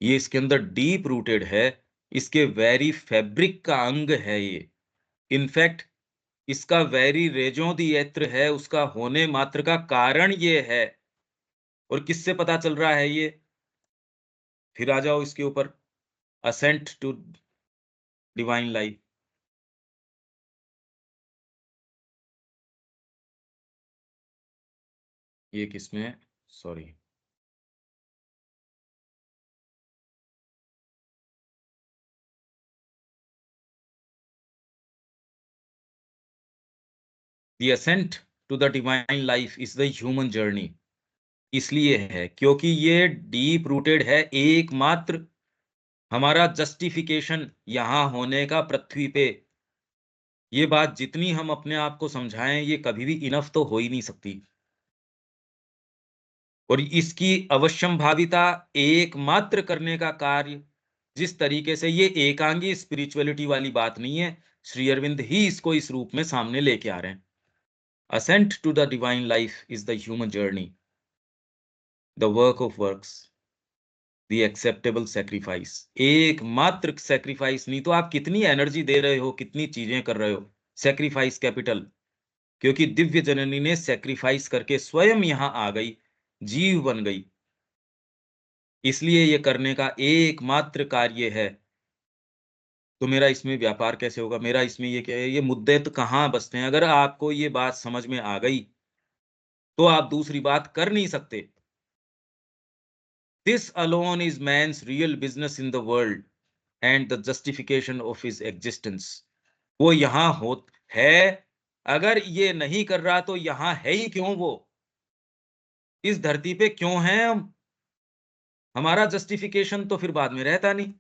ये इसके अंदर डीप रूटेड है, इसके वेरी फैब्रिक का अंग है ये। इनफैक्ट इसका वेरी रेजों दी एत्र है, उसका होने मात्र का कारण ये है। और किससे पता चल रहा है ये? फिर आ जाओ इसके ऊपर, असेंट टू डिवाइन लाइफ। ये किसमें? Sorry, the ascent to the divine life is the human journey. इसलिए है क्योंकि ये डीप रूटेड है, एकमात्र हमारा जस्टिफिकेशन यहां होने का पृथ्वी पे। ये बात जितनी हम अपने आप को समझाएं, ये कभी भी इनफ तो हो ही नहीं सकती। और इसकी अवश्यंभाविता एकमात्र करने का कार्य, जिस तरीके से ये एकांगी स्पिरिचुअलिटी वाली बात नहीं है, श्री अरविंद ही इसको इस रूप में सामने लेके आ रहे हैं। Ascent to the divine life is the human journey, the work of works, the acceptable sacrifice. एकमात्र सेक्रीफाइस, नहीं तो आप कितनी एनर्जी दे रहे हो, कितनी चीजें कर रहे हो, सेक्रीफाइस कैपिटल। क्योंकि दिव्य जननी ने सेक्रीफाइस करके स्वयं यहां आ गई, जीव बन गई। इसलिए ये करने का एकमात्र कार्य है। तो मेरा इसमें व्यापार कैसे होगा? मेरा इसमें ये क्या है? ये मुद्दे तो कहाँ बचते हैं? अगर आपको ये बात समझ में आ गई, तो आप दूसरी बात कर नहीं सकते। This alone is man's real business in the world and the justification of his existence. वो यहाँ हो है, अगर ये नहीं कर रहा तो यहाँ है ही क्यों वो? इस धरती पे क्यों हैं हम? हमारा जस्टिफिकेशन तो फिर बाद में रहता नहीं।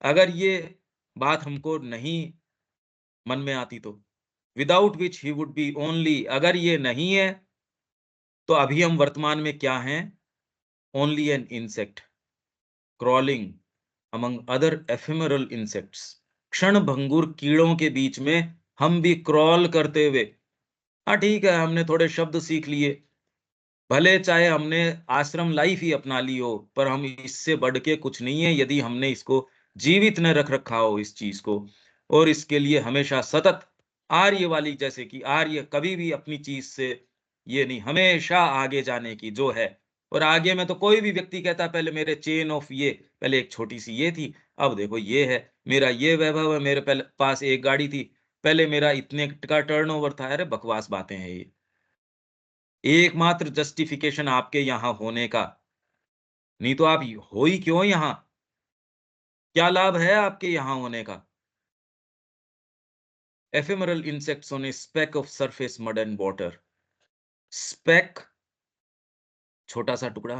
अगर ये बात हमको नहीं मन में आती तो। Without which he would be only, अगर ये नहीं है, तो अभी हम वर्तमान में क्या हैं? Only an insect crawling among other ephemeral insects. क्षणभंगुर कीड़ों के बीच में हम भी क्रॉल करते हुए, हाँ ठीक है, हमने थोड़े शब्द सीख लिए, भले चाहे हमने आश्रम लाइफ ही अपना ली हो, पर हम इससे बढ़ के कुछ नहीं है यदि हमने इसको जीवित न रख रखा हो इस चीज को। और इसके लिए हमेशा सतत आर्य वाली, जैसे कि आर्य कभी भी अपनी चीज से ये नहीं, हमेशा आगे जाने की जो है। और आगे में तो कोई भी व्यक्ति कहता पहले मेरे चेन ऑफ ये, पहले एक छोटी सी ये थी, अब देखो ये है, मेरा ये वैभव है, मेरे पहले पास एक गाड़ी थी, पहले मेरा इतने का टर्नओवर था। अरे बकवास बातें हैं ये। एकमात्र जस्टिफिकेशन आपके यहाँ होने का, नहीं तो आप हो ही क्यों यहाँ? क्या लाभ है आपके यहाँ होने का? Ephemeral insects on a speck of surface mud and water. Speck, छोटा सा टुकड़ा,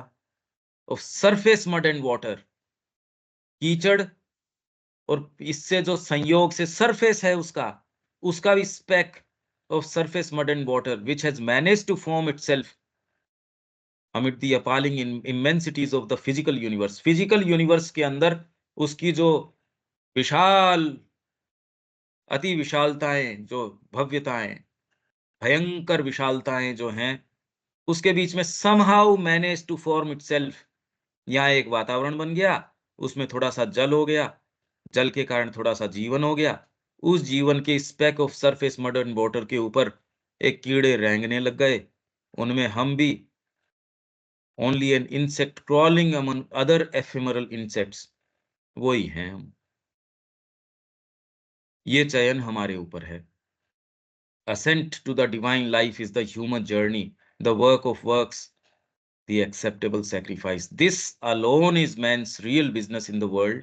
of surface mud and water, कीचड़, और इससे जो संयोग से सरफेस है उसका, उसका भी speck of surface mud and water which has managed to form itself amid the appalling immensities of the physical universe. Physical universe के अंदर उसकी जो विशाल, अति विशालताएं, जो भव्यताएं, भयंकर विशालताएं जो हैं, उसके बीच में somehow managed to form itself, यहाँ एक वातावरण बन गया, उसमें थोड़ा सा जल हो गया, जल के कारण थोड़ा सा जीवन हो गया, उस जीवन के speck of surface mud and water के ऊपर एक कीड़े रेंगने लग गए, उनमें हम भी, only an insect crawling among other ephemeral insects, वही हैं हम। ये चयन हमारे ऊपर है। Ascent to the divine life is the human journey, the work of works, the acceptable sacrifice. This alone is man's real business in the world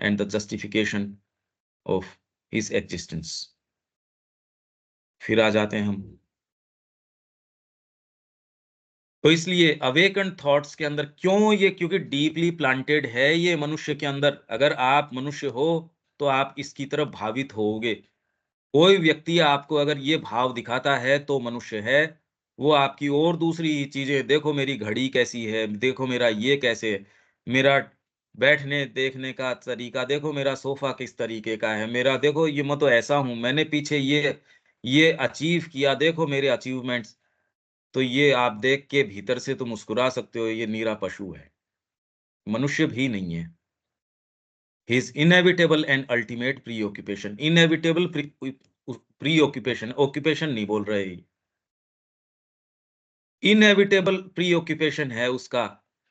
and the justification of his existence. फिर आ जाते हैं हम, तो इसलिए awaken thoughts के अंदर क्यों ये, क्योंकि डीपली प्लांटेड है ये मनुष्य के अंदर। अगर आप मनुष्य हो तो आप इसकी तरफ भावित होोगे। कोई व्यक्ति आपको अगर ये भाव दिखाता है तो मनुष्य है। वो आपकी और दूसरी चीजें, देखो मेरी घड़ी कैसी है, देखो मेरा ये कैसे है, मेरा बैठने देखने का तरीका देखो, मेरा सोफा किस तरीके का है, मेरा देखो ये, मैं तो ऐसा हूं, मैंने पीछे ये अचीव किया, देखो मेरे अचीवमेंट्स। तो ये आप देख के भीतर से तो मुस्कुरा सकते हो, ये नीरा पशु है, मनुष्य भी नहीं है। His inevitable and ultimate preoccupation, inevitable preoccupation, occupation नहीं बोल रहे, इनएविटेबल प्रीऑक्यूपेशन है उसका,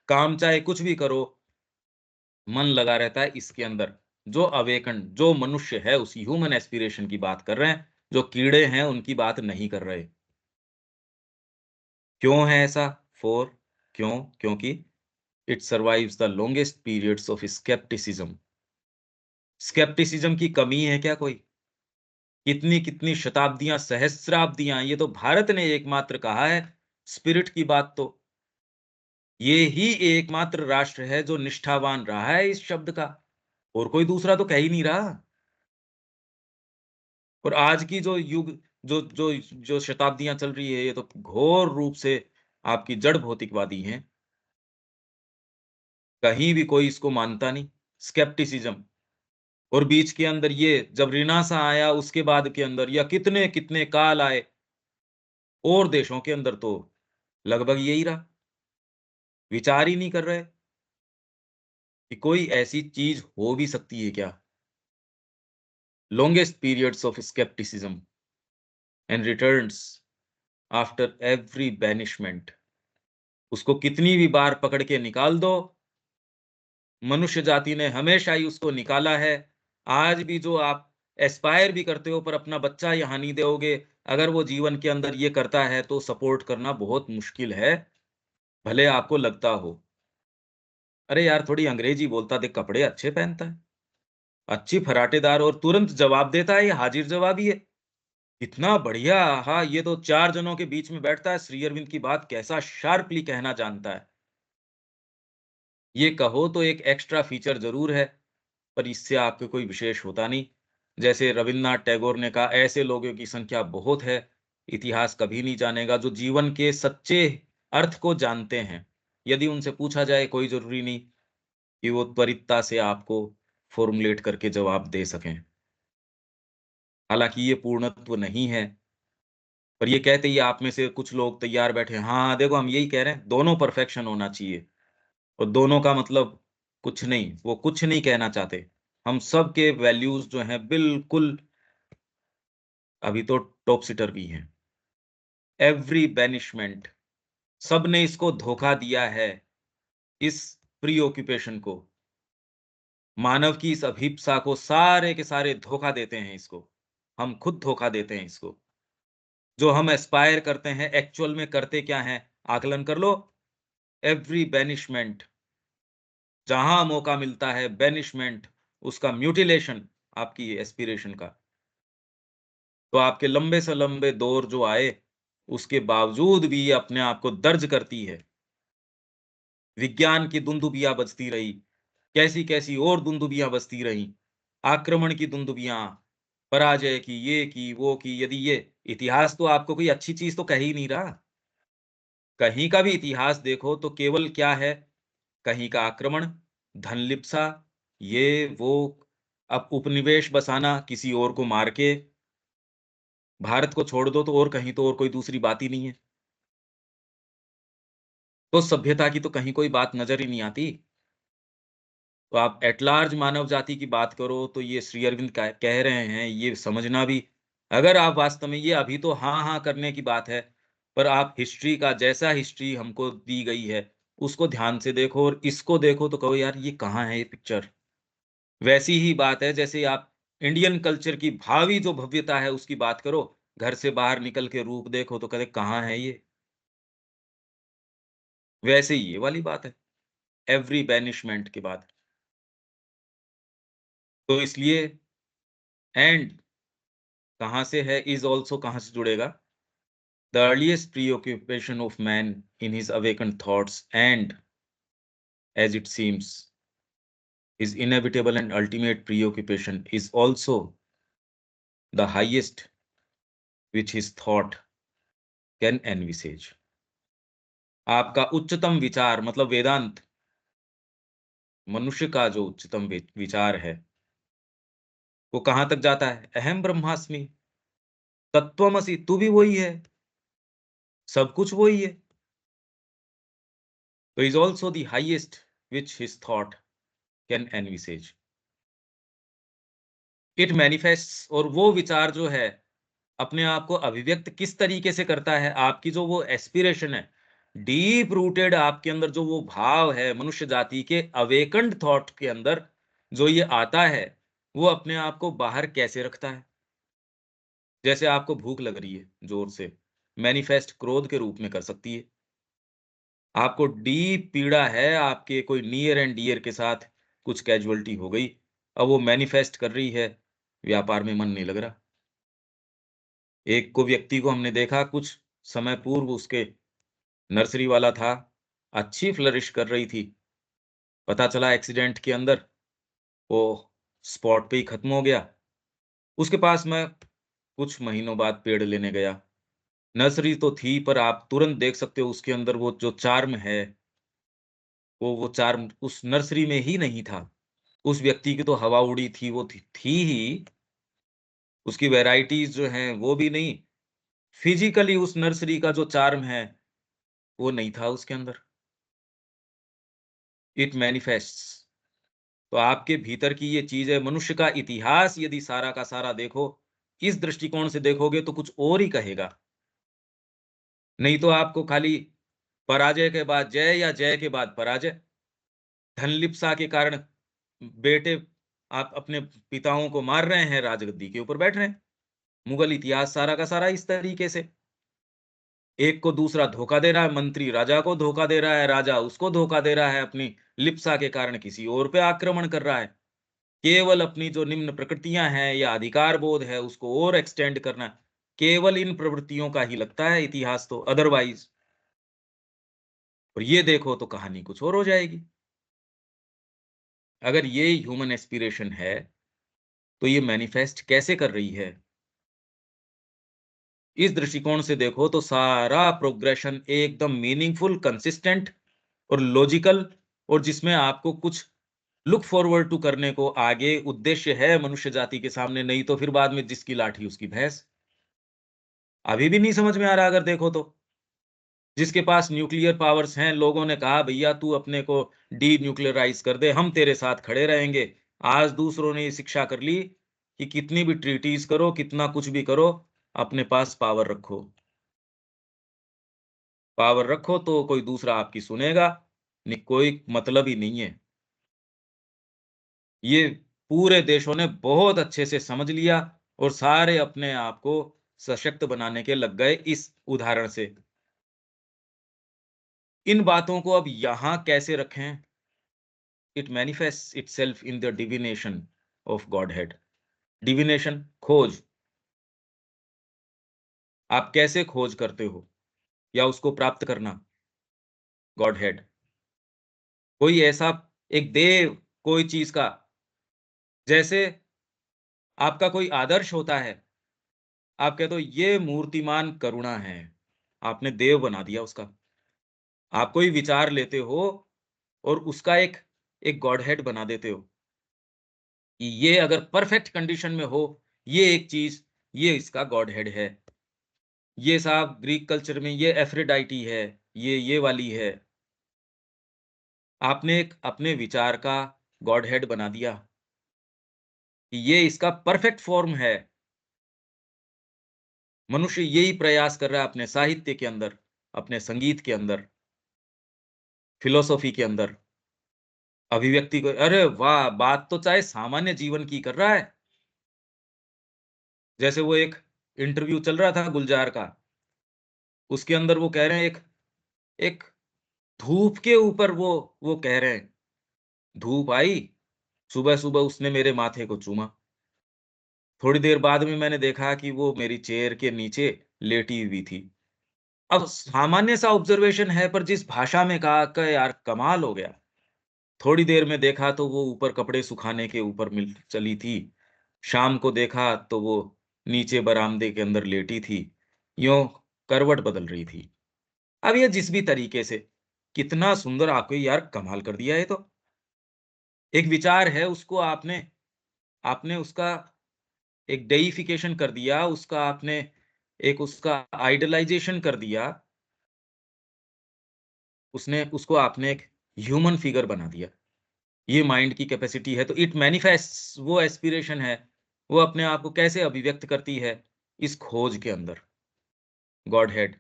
काम चाहे कुछ भी करो, मन लगा रहता है इसके अंदर। जो अवेकन, जो मनुष्य है, उस ह्यूमन एस्पिरेशन की बात कर रहे हैं, जो कीड़े हैं उनकी बात नहीं कर रहे। क्यों है ऐसा? फोर, क्यों? क्योंकि it survives the longest periods of scepticism. Scepticism की कमी है क्या कोई? कितनी कितनी शताब्दियां, सहस्राब्दियां, ये तो भारत ने एकमात्र कहा है स्पिरिट की बात। तो ये ही एकमात्र राष्ट्र है जो निष्ठावान रहा है इस शब्द का, और कोई दूसरा तो कह ही नहीं रहा। और आज की जो युग, जो जो जो शताब्दियां चल रही है, ये तो घोर रूप से आपकी जड़ भौतिकवादी हैं। कहीं भी कोई इसको मानता नहीं, स्केप्टिसिज्म। और बीच के अंदर ये जब रिनासा आया, उसके बाद के अंदर या कितने कितने काल आए, और देशों के अंदर तो लगभग यही रहा। विचार ही नहीं कर रहे कि कोई ऐसी चीज हो भी सकती है क्या। Longest periods of scepticism and returns after every banishment. उसको कितनी भी बार पकड़ के निकाल दो, मनुष्य जाति ने हमेशा ही उसको निकाला है। आज भी जो आप एस्पायर भी करते हो पर अपना बच्चा यहाँ नहीं दोगे, अगर वो जीवन के अंदर ये करता है तो सपोर्ट करना बहुत मुश्किल है, भले आपको लगता हो। अरे यार थोड़ी अंग्रेजी बोलता देख, कपड़े अच्छे पहनता है, अच्छी फराटेदार और तुरंत जवाब देता है, ये हाजिर जवाबी है। इतना बढ़िया, हाँ, ये तो 4 जनों के बीच में बैठता है, श्री अरविंद की बात कैसा शार्पली कहना जानता है। ये कहो तो एक एक्स्ट्रा फीचर ज़रूर है, पर इससे आपको कोई विशेष होता नहीं। जैसे रविन्द्रनाथ टैगोर ने कहा, ऐसे लोगों की संख्या बहुत है, इतिहास कभी नहीं जानेगा जो जीवन के सच्चे अर्थ को जानते हैं। यदि उनसे पूछा जाए, कोई ज़रूरी नहीं कि वो त्वरितता से आपको फ़ॉर्मुलेट करके जवाब दे सकें। हालाँकि ये पूर्णत्व नहीं है, पर ये कहते ही आप में से कुछ लोग तैयार बैठे हैं, हाँ, देखो हम यही कह रहे हैं, दोनों परफेक्शन होना चाहिए। और दोनों का मतलब कुछ नहीं, वो कुछ नहीं कहना चाहते। हम सब के वैल्यूज़ जो हैं बिल्कुल अभी तो टॉप सीटर भी हैं। एवरी बैनिशमेंट, सबने इसको धोखा दिया है, इस प्रीऑक्यूपेशन को। मानव की इस अभिप्सा को सारे के सारे धोखा देते हैं इसको। हम खुद धोखा देते हैं इसको। जो हम एस्पायर करते हैं, एक्चुअल में करते क्या हैं? आकलन कर लो। एवरी बैनिशमेंट, जहां मौका मिलता है बैनिशमेंट, उसका म्यूटिलेशन आपकी एस्पिरेशन का। तो आपके लंबे से लंबे दौर जो आए, उसके बावजूद भी ये अपने आप को दर्ज करती है। विज्ञान की दुंदुभियां बजती रही, कैसी-कैसी और दुंदुभियां बजती रहीं। आक्रमण की दुंदुभियां, पराजय की, ये की, वो की। यदि ये इतिहास तो आपको कोई अच्छी चीज़ तो कह ही नहीं रहा। कहीं का भी इतिहास देखो तो केवल क्या है? कहीं का आक्रमण, धनलिप्सा, ये वो, अब उपनिवेश बसाना किसी और को मार के। भारत को छोड़ दो तो और कहीं तो और कोई दूसरी बात ही नहीं है। तो सभ्यता की तो कहीं कोई बात नज़र ही नहीं आती। तो आप एट लार्ज मानव जाति की बात करो तो ये श्री अरविंद कह रहे हैं, ये समझना भी, अगर आप वास्तव में, ये अभी तो हाँ, हाँ करने की बात है, पर आप हिस्ट्री का, जैसा हिस्ट्री हमको दी गई है, उसको ध्यान से देखो और इसको देखो तो कहो यार ये कहाँ है ये पिक्चर? वैसी ही बात है जैसे आप इंडियन कल्चर की भावी जो भव्यता है उसकी बात करो, घर से बाहर निकल के रूप देखो तो कहते कहाँ है ये? वैसे ही ये वाली बात है, एवरी बैनिशमेंट के बाद। तो इसलिए एंड कहाँ से है, इज़ ऑल्सो कहाँ से जुड़ेगा? The earliest preoccupation of man in his awakened thoughts and, as it seems, his inevitable and ultimate preoccupation is also the highest which his thought can envisage. आपका उच्चतम विचार मतलब वेदांत, मनुष्य का जो उच्चतम विचार है, वो कहाँ तक जाता है? अहम ब्रह्मास्मि, तत्त्वमसि, तू भी वही है, सब कुछ वही है। तो is also the highest which his thought can envisage. It manifests, और वो विचार जो है अपने आप को अभिव्यक्त किस तरीके से करता है? आपकी जो वो एस्पिरेशन है, डीप रूटेड आपके अंदर जो वो भाव है, मनुष्य जाति के अवेकन्ड थॉट के अंदर जो ये आता है, वो अपने आप को बाहर कैसे रखता है? जैसे आपको भूख लग रही है जोर से, मैनिफेस्ट क्रोध के रूप में कर सकती है। आपको डीप पीड़ा है, आपके कोई नियर एंड डियर के साथ कुछ कैजुअल्टी हो गई, अब वो मैनिफेस्ट कर रही है, व्यापार में मन नहीं लग रहा। एक को व्यक्ति को हमने देखा कुछ समय पूर्व, उसके नर्सरी वाला था, अच्छी फ्लरिश कर रही थी। पता चला एक्सीडेंट के अंदर वो स्पॉट पे ही खत्म हो गया। उसके पास मैं कुछ महीनों बाद पेड़ लेने गया। नर्सरी तो थी पर आप तुरंत देख सकते हो उसके अंदर वो जो चार्म है, वो चार्म उस नर्सरी में ही नहीं था। उस व्यक्ति की तो हवा उड़ी थी, वो थी ही, उसकी वैराइटीज़ जो हैं वो भी नहीं। फिज़िकली उस नर्सरी का जो चार्म है, वो नहीं था उसके अंदर। It manifests. तो आपके भीतर की ये चीज़ है, मनुष्य का इतिहास यदि सारा का सारा देखो, इस दृष्टिकोण से देखोगे तो कुछ और ही कहेगा। नहीं तो आपको खाली पराजय के बाद जय या जय के बाद पराजय, धन लिप्सा के कारण बेटे आप अपने पिताओं को मार रहे हैं, राजगद्दी के ऊपर बैठ रहे हैं। मुगल इतिहास सारा का सारा इस तरीके से, एक को दूसरा धोखा दे रहा है, मंत्री राजा को धोखा दे रहा है, राजा उसको धोखा दे रहा है, अपनी लिप्सा के कारण किसी और पे आक्रमण कर रहा है। केवल अपनी जो निम्न प्रकृतियां हैं या अधिकार बोध है उसको और एक्सटेंड करना, केवल इन प्रवृत्तियों का ही लगता है इतिहास, तो अदरवाइज। और ये देखो तो कहानी कुछ और हो जाएगी। अगर ये ह्यूमन एस्पिरेशन है तो ये मैनिफेस्ट कैसे कर रही है? इस दृष्टिकोण से देखो तो सारा प्रोग्रेशन एकदम मीनिंगफुल, कंसिस्टेंट और लॉजिकल, और जिसमें आपको कुछ लुक फॉरवर्ड टू करने को आगे उद्देश्य है मनुष्य जाति के सामने, नहीं तो फिर बाद में जिसकी लाठी उसकी भैंस। अभी भी नहीं समझ में आ रहा अगर देखो तो। जिसके पास न्यूक्लियर पावर्स हैं, लोगों ने कहा भैया तू अपने को डी न्यूक्लियराइज कर दे, हम तेरे साथ खड़े रहेंगे। आज दूसरों ने ये शिक्षा कर ली कि कितनी भी ट्रीटीज करो, कितना कुछ भी करो, अपने पास पावर रखो। पावर रखो तो कोई दूसरा आपकी सुनेगा नहीं, कोई मतलब ही नहीं है। ये पूरे देशों ने बहुत अच्छे से समझ लिया और सारे अपने आप को सशक्त बनाने के लग गए इस उदाहरण से। इन बातों को अब यहां कैसे रखें? It manifest itself in the divination of godhead. Divination, खोज। आप कैसे खोज करते हो या उसको प्राप्त करना? गॉडहेड, कोई ऐसा एक देव, कोई चीज का, जैसे आपका कोई आदर्श होता है, आप कहते हो ये मूर्तिमान करुणा है, आपने देव बना दिया उसका। आप कोई विचार लेते हो और उसका एक एक गॉडहेड बना देते हो कि ये अगर परफेक्ट कंडीशन में हो, ये एक चीज, ये इसका गॉडहेड है। ये साहब ग्रीक कल्चर में ये एफ्रोडाइटी है, ये वाली है। आपने एक अपने विचार का गॉडहेड बना दिया कि ये इसका परफेक्ट फॉर्म है। मनुष्य यही प्रयास कर रहा है अपने साहित्य के अंदर, अपने संगीत के अंदर, फिलोसॉफी के अंदर, अभिव्यक्ति को। अरे वाह, बात तो चाहे सामान्य जीवन की कर रहा है। जैसे वो एक इंटरव्यू चल रहा था गुलजार का, उसके अंदर वो कह रहे हैं एक एक धूप के ऊपर वो कह रहे हैं, धूप आई, सुबह सुबह उसने मेरे माथे को चूमा। थोड़ी देर बाद में मैंने देखा कि वो मेरी चेयर के नीचे लेटी हुई थी। अब सामान्य सा ऑब्जर्वेशन है, पर जिस भाषा में कहा कि यार कमाल हो गया। थोड़ी देर में देखा तो वो ऊपर कपड़े सुखाने के ऊपर मिल चली थी। शाम को देखा तो वो नीचे बरामदे के अंदर लेटी थी, यूं करवट बदल रही थी। अब ये जिस भी तरीके से, कितना सुंदर, आपको यार कमाल कर दिया है। तो एक विचार है, उसको आपने आपने उसका एक डेइफिकेशन कर दिया, उसका आपने एक उसका आइडलाइजेशन कर दिया, उसने उसको आपने एक ह्यूमन फिगर बना दिया। ये माइंड की कैपेसिटी है। तो इट मैनिफेस्ट्स, वो एस्पिरेशन है, वो अपने आप को कैसे अभिव्यक्त करती है? इस खोज के अंदर, गॉड हेड।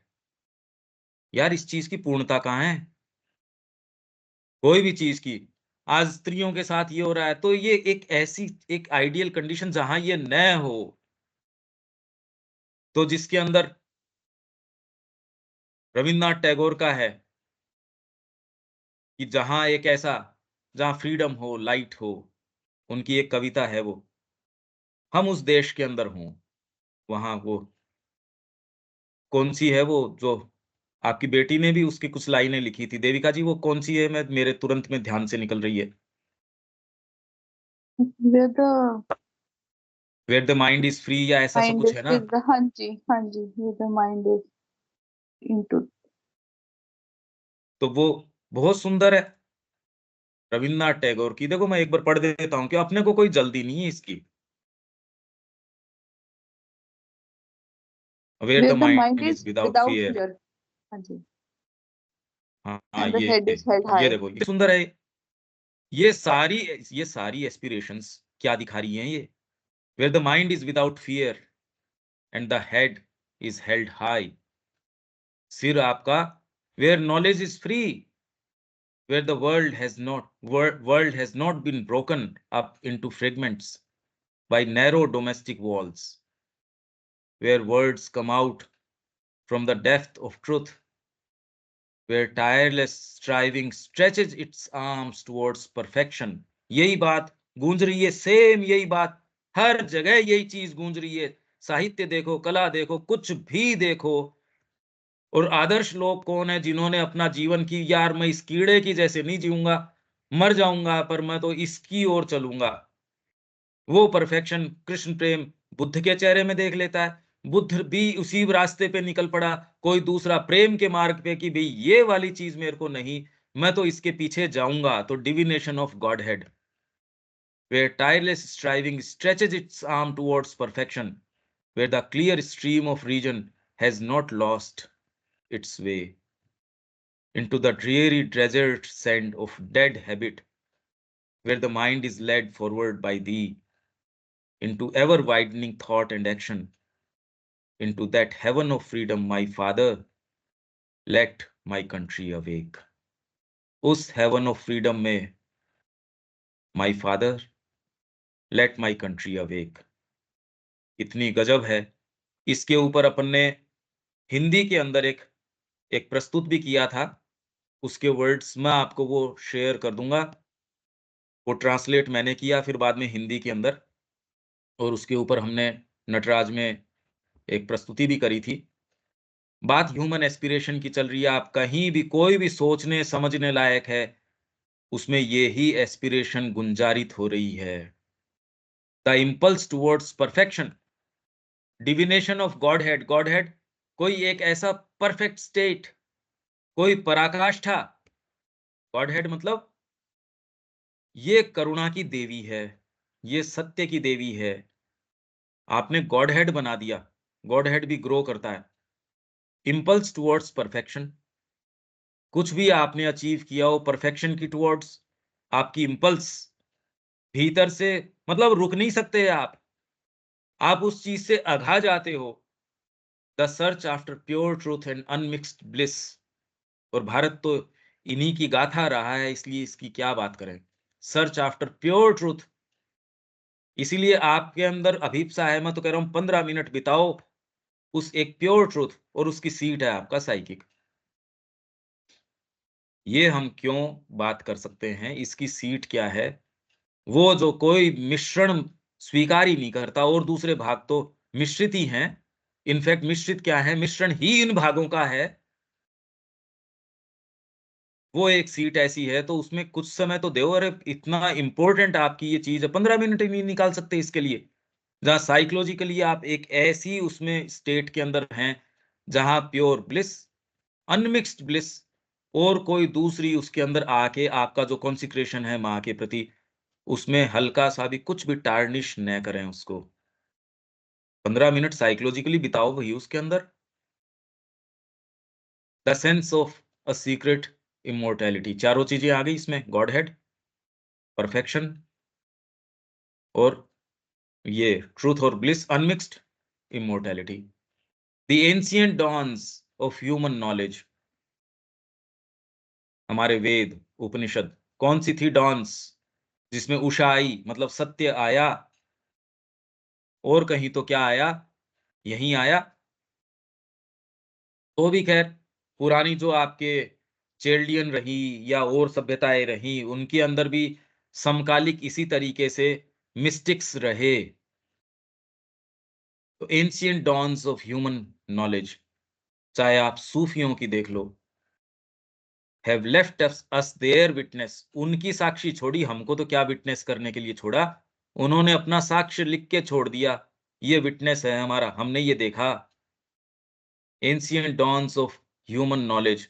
यार इस चीज की पूर्णता कहाँ है? कोई भी चीज की। आज स्त्रियों के साथ ये हो रहा है, तो ये एक ऐसी एक आइडियल कंडीशन जहां ये न हो, तो जिसके अंदर रविन्द्रनाथ टैगोर का है कि जहां एक ऐसा, जहां फ्रीडम हो, लाइट हो, उनकी एक कविता है वो, हम उस देश के अंदर हों। वहां वो कौन सी है वो, जो आपकी बेटी ने भी उसकी कुछ लाइनें लिखी थी, देविका जी, वो कौन सी है? मैं मेरे तुरंत में ध्यान से निकल रही है। Where the where the mind is free, या ऐसा सा mind कुछ is है ना। with the हाँ जी, where the mind is into तो वो बहुत सुंदर है, रविन्द्रनाथ टैगोर की। देखो मैं एक बार पढ़ देता हूँ कि अपने को कोई जल्दी नहीं है इसकी। Where the where the mind mind is is without without fear. fear, हाँ जी, हाँ हाँ, and the head is held ये high. देखो ये सुंदर है। ये सारी ये सारी एस्पिरेशंस क्या दिखा रही हैं ये? Where the mind is without fear and the head is held high. सिर आपका, where knowledge is free, where the world has not been broken up into fragments by narrow domestic walls, where words come out from the depth of truth, where tireless striving stretches its arms towards perfection. यही बात गूंज रही है, same यही बात हर जगह, यही चीज गूंज रही है। साहित्य देखो, कला देखो, कुछ भी देखो। और आदर्श लोग कौन है जिन्होंने अपना जीवन की, यार मैं इस कीड़े की जैसे नहीं जीऊंगा, मर जाऊंगा पर मैं तो इसकी ओर चलूंगा। वो परफेक्शन कृष्ण प्रेम बुद्ध के चेहरे में देख लेता है। बुद्ध भी उसी रास्ते पे निकल पड़ा, कोई दूसरा प्रेम के मार्ग पे, कि भाई ये वाली चीज मेरे को नहीं, मैं तो इसके पीछे जाऊंगा। तो divination of God head, where tireless striving stretches its arm towards perfection, where the clear stream of reason has not lost its way into the dreary desert sand of dead habit, where the mind is led forward by thee into ever widening thought and action, into that heaven of freedom, my father, let my country awake. उस heaven of freedom में, my father, let my country awake. इतनी गजब है। इसके ऊपर अपन ने हिंदी के अंदर एक प्रस्तुत भी किया था। उसके वर्ड्स मैं आपको वो शेयर कर दूंगा। वो ट्रांसलेट मैंने किया फिर बाद में हिंदी के अंदर, और उसके ऊपर हमने नटराज में एक प्रस्तुति भी करी थी। बात ह्यूमन एस्पिरेशन की चल रही है। आप कहीं भी कोई भी सोचने समझने लायक है, उसमें ये ही एस्पिरेशन गुंजारित हो रही है। The impulse towards perfection, divination of God head. God head कोई एक ऐसा परफेक्ट स्टेट, कोई पराकाष्ठा। गॉड हेड मतलब ये करुणा की देवी है, ये सत्य की देवी है। आपने गॉड हेड बना दिया, गॉड हेड भी ग्रो करता है। इम्पल्स टुवर्ड्स परफेक्शन, कुछ भी आपने अचीव किया हो परफेक्शन की टुवर्ड्स, आपकी इम्पल्स भीतर से, मतलब रुक नहीं सकते आप उस चीज से अघा जाते हो। The search after pure truth and unmixed bliss. और भारत तो इन्हीं की गाथा रहा है, इसलिए इसकी क्या बात करें। सर्च आफ्टर प्योर ट्रूथ, इसीलिए आपके अंदर अभीप्सा है। मैं तो कह रहा हूं 15 मिनट बिताओ उस एक प्योर ट्रूथ, और उसकी सीट है आपका साइकिक। ये हम क्यों बात कर सकते हैं, इसकी सीट क्या है? वो जो कोई मिश्रण स्वीकार ही नहीं करता, और दूसरे भाग तो मिश्रित ही हैं। इनफैक्ट मिश्रित क्या है, मिश्रण ही इन भागों का है। वो एक सीट ऐसी है तो उसमें कुछ समय तो दो। अरे इतना इंपॉर्टेंट आपकी ये चीज है, 15 मिनट ही नहीं निकाल सकते इसके लिए? जहां साइकोलॉजिकली आप एक ऐसी उसमें स्टेट के अंदर हैं जहां प्योर ब्लिस, अनमिक्स्ड ब्लिस, और कोई दूसरी उसके अंदर आके आपका जो कॉन्सिक्रेशन है माँ के प्रति, उसमें हल्का सा भी कुछ भी टार्निश न करें उसको। 15 मिनट साइकोलॉजिकली बिताओ वही उसके अंदर। The sense of a secret immortality, चारों चीजें आ गई इसमें, गॉड हेड, परफेक्शन, और ये ट्रूथ और bliss, unmixed, immortality. The ancient dawns of human knowledge, हमारे वेद उपनिषद कौन सी थी डॉन्स? जिसमें उषा आई, मतलब सत्य आया। और कहीं तो क्या आया, यहीं आया। तो भी खैर पुरानी जो आपके चेल्डियन रही या और सभ्यताएं रही, उनके अंदर भी समकालिक इसी तरीके से मिस्टिक्स रहे। तो ancient dawns of human knowledge, चाहे आप सूफियों की देख लो, have left us their witness, उनकी साक्षी छोड़ी, हमको तो क्या विटनेस करने के लिए छोड़ा, उन्होंने अपना साक्ष्य लिख के छोड़ दिया। ये विटनेस है हमारा, हमने ये देखा। Ancient dawns of human knowledge,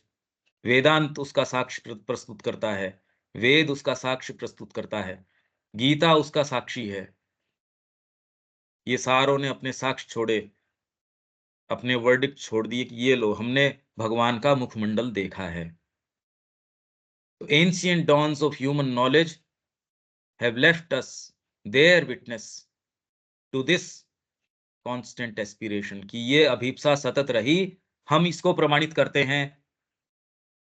Vedanta उसका साक्ष्य प्रस्तुत करता है, वेद उसका साक्ष्य प्रस्तुत करता है, गीता उसका साक्षी है। ये सारों ने अपने साक्ष्य छोड़े, अपने वर्डिक्ट छोड़ दिए कि ये लो, हमने भगवान का मुखमंडल देखा है। तो ancient dawns of human knowledge have left us their witness to this constant aspiration, कि ये अभिप्सा सतत रही। हम इसको प्रमाणित करते हैं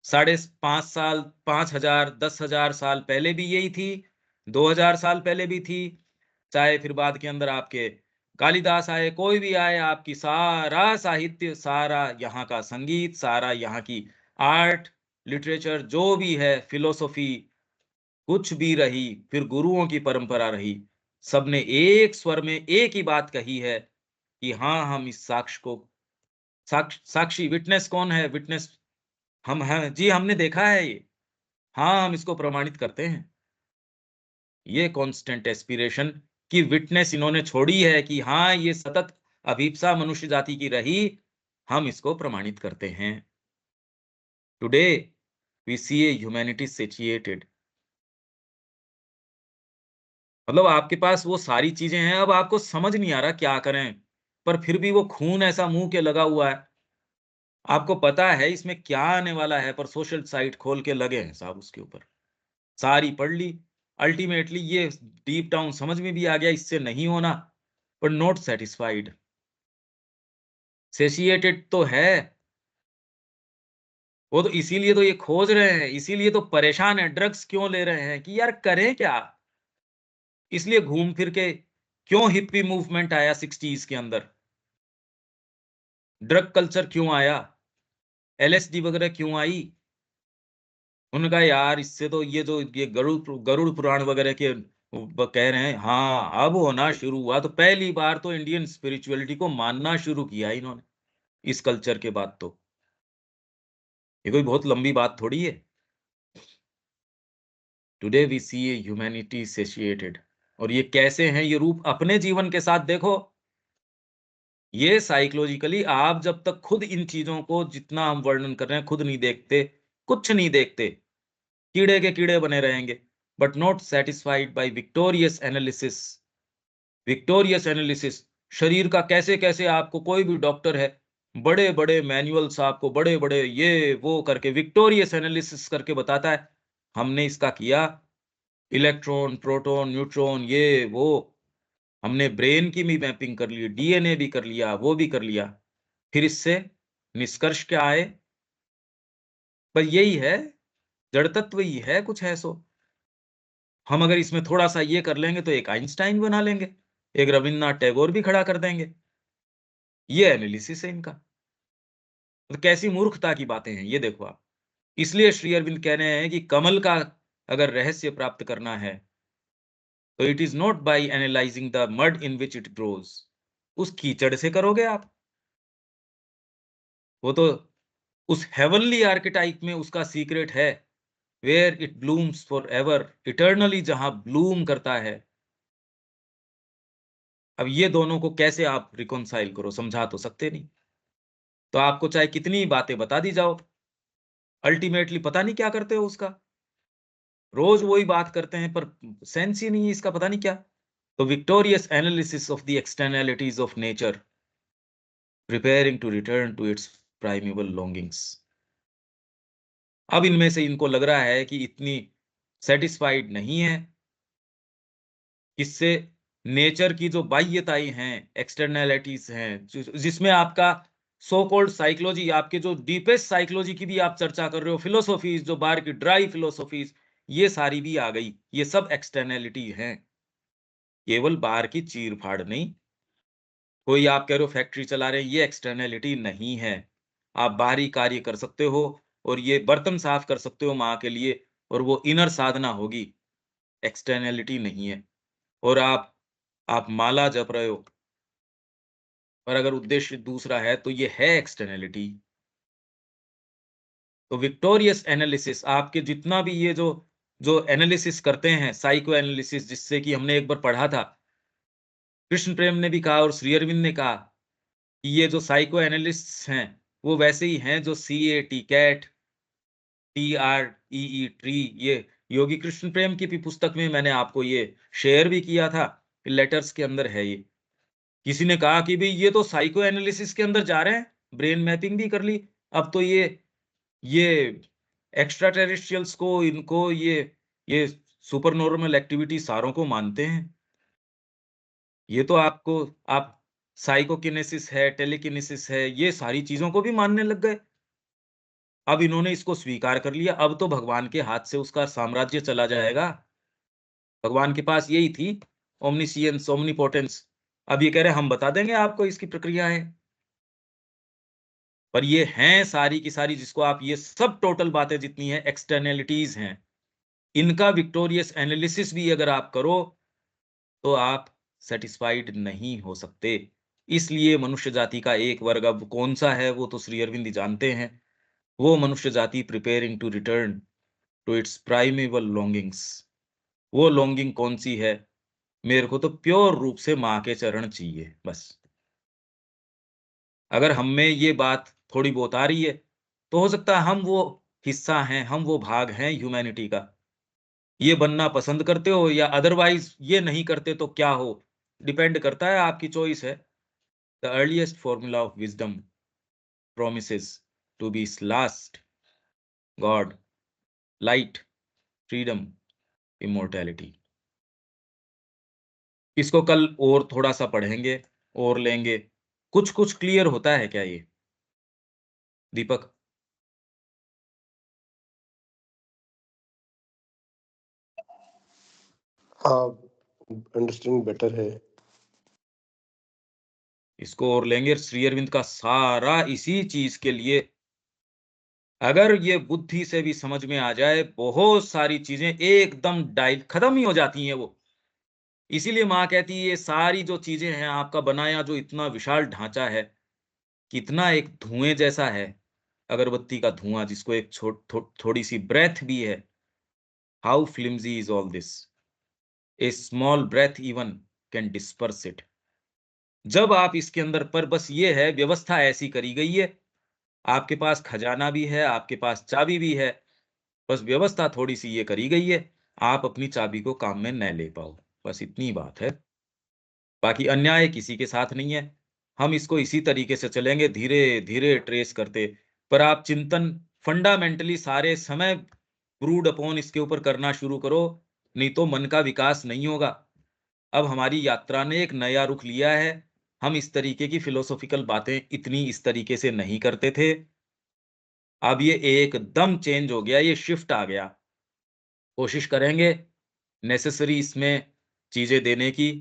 5.5 साल, 5,000, 10,000 साल पहले भी यही थी, 2000 साल पहले भी थी, चाहे फिर बाद के अंदर आपके कालिदास आए, कोई भी आए, आपकी सारा साहित्य, सारा यहाँ का संगीत, सारा यहाँ की आर्ट, लिटरेचर, जो भी है, फिलोसॉफी, कुछ भी रही, फिर गुरुओं की परंपरा रही, सबने एक स्वर में एक ही बात कही है कि हाँ, हम इस साक्ष्य को साक्षी, विटनेस कौन है? विटनेस हम हैं जी, हमने देखा है ये। हाँ, हम इसको प्रमाणित करते हैं। ये कांस्टेंट एस्पिरेशन की विटनेस इन्होंने छोड़ी है कि हाँ, ये सतत अभिप्सा मनुष्य जाति की रही, हम इसको प्रमाणित करते हैं। Today we see a humanity satiated. मतलब आपके पास वो सारी चीजें हैं, अब आपको समझ नहीं आ रहा क्या करें, पर फिर भी वो खून ऐसा मुंह के लगा हुआ है। आपको पता है इसमें क्या आने वाला है, पर सोशल साइट खोल के लगे हैं साहब उसके ऊपर। सारी पढ़ ली, अल्टीमेटली ये डीप डाउन समझ में भी आ गया इससे नहीं होना, पर नॉट सेटिस्फाइड। सेशिएटेड तो है, वो तो इसीलिए तो ये खोज रहे हैं, इसीलिए तो परेशान है, ड्रग्स क्यों ले रहे हैं कि यार करें क्या? इसलिए घूम फिर के क्यों हिप्पी मूवमेंट आया 60s के अंदर? ड्रग कल्चर क्यों आया? एलएसडी वगैरह क्यों आई? उन्होंने कहा यार इससे तो ये जो ये गरुड़ पुराण वगैरह के कह रहे हैं, हाँ अब होना शुरू हुआ, तो पहली बार तो इंडियन स्पिरिचुअलिटी को मानना शुरू किया इन्होंने इस कल्चर के बाद। तो ये कोई बहुत लंबी बात थोड़ी है। Today we see a humanity satiated. और ये कैसे हैं ये रूप, अपने जीवन के साथ देखो। ये साइकोलॉजिकली आप जब तक खुद इन चीजों को जितना हम वर्णन कर रहे हैं खुद नहीं देखते, कुछ नहीं देखते, कीड़े के कीड़े बने रहेंगे। But not satisfied by victorious analysis. Victorious analysis, शरीर का कैसे कैसे आपको कोई भी डॉक्टर है, बड़े बड़े मैनुअल्स आपको बड़े बड़े ये वो करके विक्टोरियस एनालिसिस करके बताता है, हमने इसका किया, इलेक्ट्रॉन, प्रोटॉन, न्यूट्रॉन, ये वो, हमने ब्रेन की भी मैपिंग कर ली, डीएनए भी कर लिया, वो भी कर लिया। फिर इससे निष्कर्ष क्या आए? पर यही है, जड़ तत्व ही है, कुछ है सो। हम अगर इसमें थोड़ा सा ये कर लेंगे तो एक आइंस्टाइन बना लेंगे, एक रविन्द्रनाथ टैगोर भी खड़ा कर देंगे। ये एनालिसिस है इनका। तो कैसी मूर्खता की बातें हैं ये देखो आप। इसलिए श्री अरविंद कह रहे हैं कि कमल का अगर रहस्य प्राप्त करना है तो it is not by analysing the mud in which it grows. उस कीचड़ से करोगे आप, वो तो उस हेवनली आर्किटाइप में उसका सीक्रेट है, where it blooms forever, eternally जहां ब्लूम करता है। अब ये दोनों को कैसे आप रिकॉन्साइल करो, समझा तो सकते नहीं। तो आपको चाहे कितनी बातें बता दी जाओ, अल्टीमेटली पता नहीं क्या करते हो उसका। रोज वही बात करते हैं पर सेंस ही नहीं है इसका, पता नहीं क्या। तो victorious analysis of the externalities of nature, preparing to return to its primeval longings. अब इनमें से इनको लग रहा है कि इतनी सेटिस्फाइड नहीं है, इससे नेचर की जो बाह्यताएं हैं, एक्सटर्नैलिटीज हैं, जिसमें आपका सो कॉल्ड साइकोलॉजी, आपके जो डीपेस्ट साइकोलॉजी की भी आप चर्चा कर रहे हो, फिलोसॉफीज जो बाहर की ड्राई फिलोसॉफीज, ये सारी भी आ गई, ये सब एक्सटर्नैलिटी हैं, केवल बाहर की चीर फाड़ नहीं। कोई आप कह रहे हो फैक्ट्री चला रहे हैं, ये एक्सटर्नैलिटी नहीं है। आप बाहरी कार्य कर सकते हो और ये बर्तन साफ कर सकते हो माँ के लिए, और वो इनर साधना होगी, एक्सटर्नैलिटी नहीं है। और आप माला जप रहे हो, पर अगर उद्देश्य दूसरा है तो ये है एक्सटर्नैलिटी। तो विक्टोरियस एनालिसिस, आपके जितना भी ये जो जो एनालिसिस करते हैं, साइको एनालिसिस, जिससे कि हमने एक बार पढ़ा था, कृष्ण प्रेम ने भी कहा और श्री अरविंद ने कहा कि ये जो साइको एनालिस्ट्स हैं वो वैसे ही हैं जो CAT, कैट, TREE, ट्री, ये योगी कृष्ण प्रेम की भी पुस्तक में मैंने आपको ये शेयर भी किया था, लेटर्स के अंदर है ये। किसी ने कहा कि भाई ये तो साइको एनालिसिस के अंदर जा रहे हैं, ब्रेन मैपिंग भी कर ली, अब तो ये एक्स्ट्रा टेरेस्ट्रियल्स को, इनको ये सुपर नॉर्मल एक्टिविटी सारों को मानते हैं। ये तो आपको आप साइकोकिनेसिस है, टेलीकिनेसिस है, ये सारी चीजों को भी मानने लग गए। अब इन्होंने इसको स्वीकार कर लिया, अब तो भगवान के हाथ से उसका साम्राज्य चला जाएगा। भगवान के पास यही थी, ओमनिसियंस, ओमनीपोटेंस। अब ये कह रहे हैं हम बता देंगे आपको इसकी प्रक्रियाएं। पर ये हैं सारी की सारी, जिसको आप ये सब टोटल बातें जितनी हैं एक्सटर्नैलिटीज हैं, इनका विक्टोरियस एनालिसिस भी अगर आप करो तो आप सेटिस्फाइड नहीं हो सकते। इसलिए मनुष्य जाति का एक वर्ग अब कौन सा है वो तो श्री अरविंद जानते हैं। वो मनुष्य जाति preparing to return to its primeval longings. वो लॉन्गिंग कौन सी है? मेरे को तो प्योर रूप से माँ के चरण चाहिए बस। अगर हम में ये बात थोड़ी बहुत आ रही है तो हो सकता है हम वो हिस्सा हैं, हम वो भाग हैं ह्यूमैनिटी का। ये बनना पसंद करते हो या अदरवाइज ये नहीं करते तो क्या हो, डिपेंड करता है, आपकी चॉइस है। The earliest formula of wisdom promises to be last God, light, freedom, immortality. इसको कल और थोड़ा सा पढ़ेंगे और लेंगे। कुछ कुछ क्लियर होता है क्या ये दीपक? हाँ, अंडरस्टैंडिंग बेटर है। इसको और लेंगे। श्री अरविंद का सारा इसी चीज के लिए, अगर ये बुद्धि से भी समझ में आ जाए, बहुत सारी चीजें एकदम डाइल खत्म ही हो जाती हैं वो। इसीलिए माँ कहती है ये सारी जो चीजें हैं, आपका बनाया जो इतना विशाल ढांचा है, कितना एक धुएं जैसा है, अगरबत्ती का धुआं जिसको एक थोड़ी सी ब्रेथ भी है। How flimsy is all this, a small breath even can disperse it. जब आप इसके अंदर, पर बस ये है व्यवस्था ऐसी करी गई है, आपके पास खजाना भी है, आपके पास चाबी भी है, बस व्यवस्था थोड़ी सी ये करी गई है, आप अपनी चाबी को काम में न ले पाओ, बस इतनी बात है। बाकी अन्याय किसी के साथ नहीं है। हम इसको इसी तरीके से चलेंगे, धीरे धीरे ट्रेस करते। पर आप चिंतन फंडामेंटली सारे समय ब्रूड अपॉन इसके ऊपर करना शुरू करो, नहीं तो मन का विकास नहीं होगा। अब हमारी यात्रा ने एक नया रुख लिया है। हम इस तरीके की फिलोसॉफिकल बातें इतनी इस तरीके से नहीं करते थे। अब ये एकदम चेंज हो गया, ये शिफ्ट आ गया। कोशिश करेंगे नेसेसरी इसमें चीजें देने की।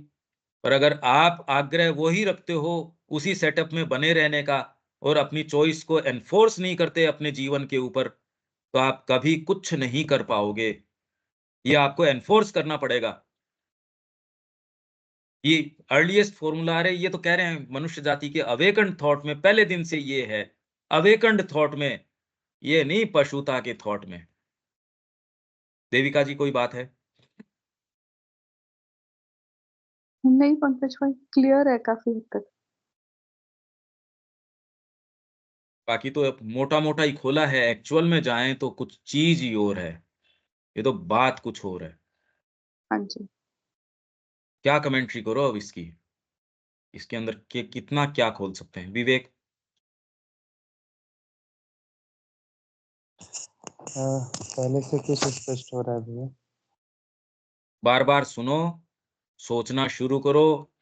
पर अगर आप आग्रह वो ही रखते हो उसी सेटअप में बने रहने का और अपनी चॉइस को एनफोर्स नहीं करते अपने जीवन के ऊपर, तो आप कभी कुछ नहीं कर पाओगे। ये आपको एनफोर्स करना पड़ेगा। ये अर्लीस्ट फॉर्मूला आ रहे, ये तो कह रहे हैं मनुष्य जाति के अवेकंड थॉट में पहले दिन से ये है। अवेकंड थॉट में, ये नहीं पशुता के थॉट में। देविका जी कोई बात है? नहीं पंकज भाई, क्लियर है काफी हद तक। बाकी तो मोटा मोटा ही खोला है, एक्चुअल में जाएं तो कुछ चीज ही और है, ये तो बात कुछ और है। हाँ जी। क्या कमेंट्री करो अब इसकी, इसके अंदर के कितना क्या खोल सकते हैं विवेक? पहले से कुछ स्पष्ट हो रहा है भैया। बार बार सुनो, सोचना शुरू करो,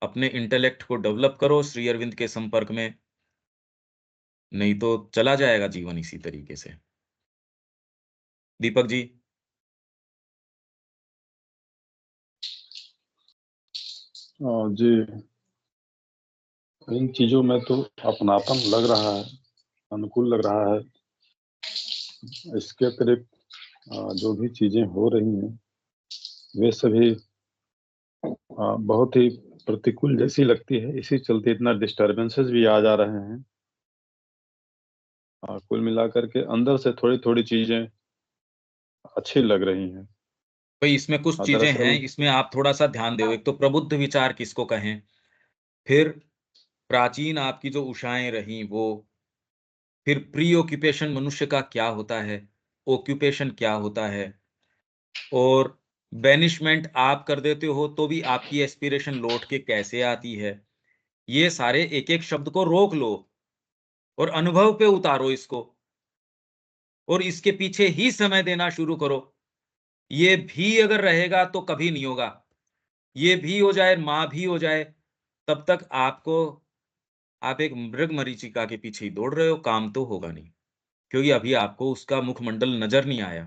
अपने इंटेलेक्ट को डेवलप करो श्री अरविंद के संपर्क में, नहीं तो चला जाएगा जीवन इसी तरीके से। दीपक जी। जी, इन चीजों में तो अपनापन लग रहा है, अनुकूल लग रहा है। इसके अतिरिक्त जो भी चीजें हो रही हैं वे सभी बहुत ही प्रतिकूल जैसी लगती है। इसी चलते इतना डिस्टरबेंसेस भी आ जा रहे हैं। कुल मिलाकर के अंदर से थोड़ी थोड़ी चीजें अच्छी लग रही हैं। भाई इसमें कुछ चीजें हैं, दरअसल इसमें आप थोड़ा सा ध्यान दो। एक तो प्रबुद्ध विचार किसको कहें, फिर प्राचीन आपकी जो उषाएं रही वो, फिर प्री ऑक्यूपेशन मनुष्य का क्या होता है, ऑक्यूपेशन क्या होता है, और बैनिशमेंट आप कर देते हो तो भी आपकी एस्पिरेशन लौट के कैसे आती है। ये सारे एक एक शब्द को रोक लो और अनुभव पे उतारो इसको, और इसके पीछे ही समय देना शुरू करो। ये भी अगर रहेगा तो कभी नहीं होगा। ये भी हो जाए, माँ भी हो जाए, तब तक आपको, आप एक मृग मरीचिका के पीछे ही दौड़ रहे हो, काम तो होगा नहीं। क्योंकि अभी आपको उसका मुखमंडल नज़र नहीं आया।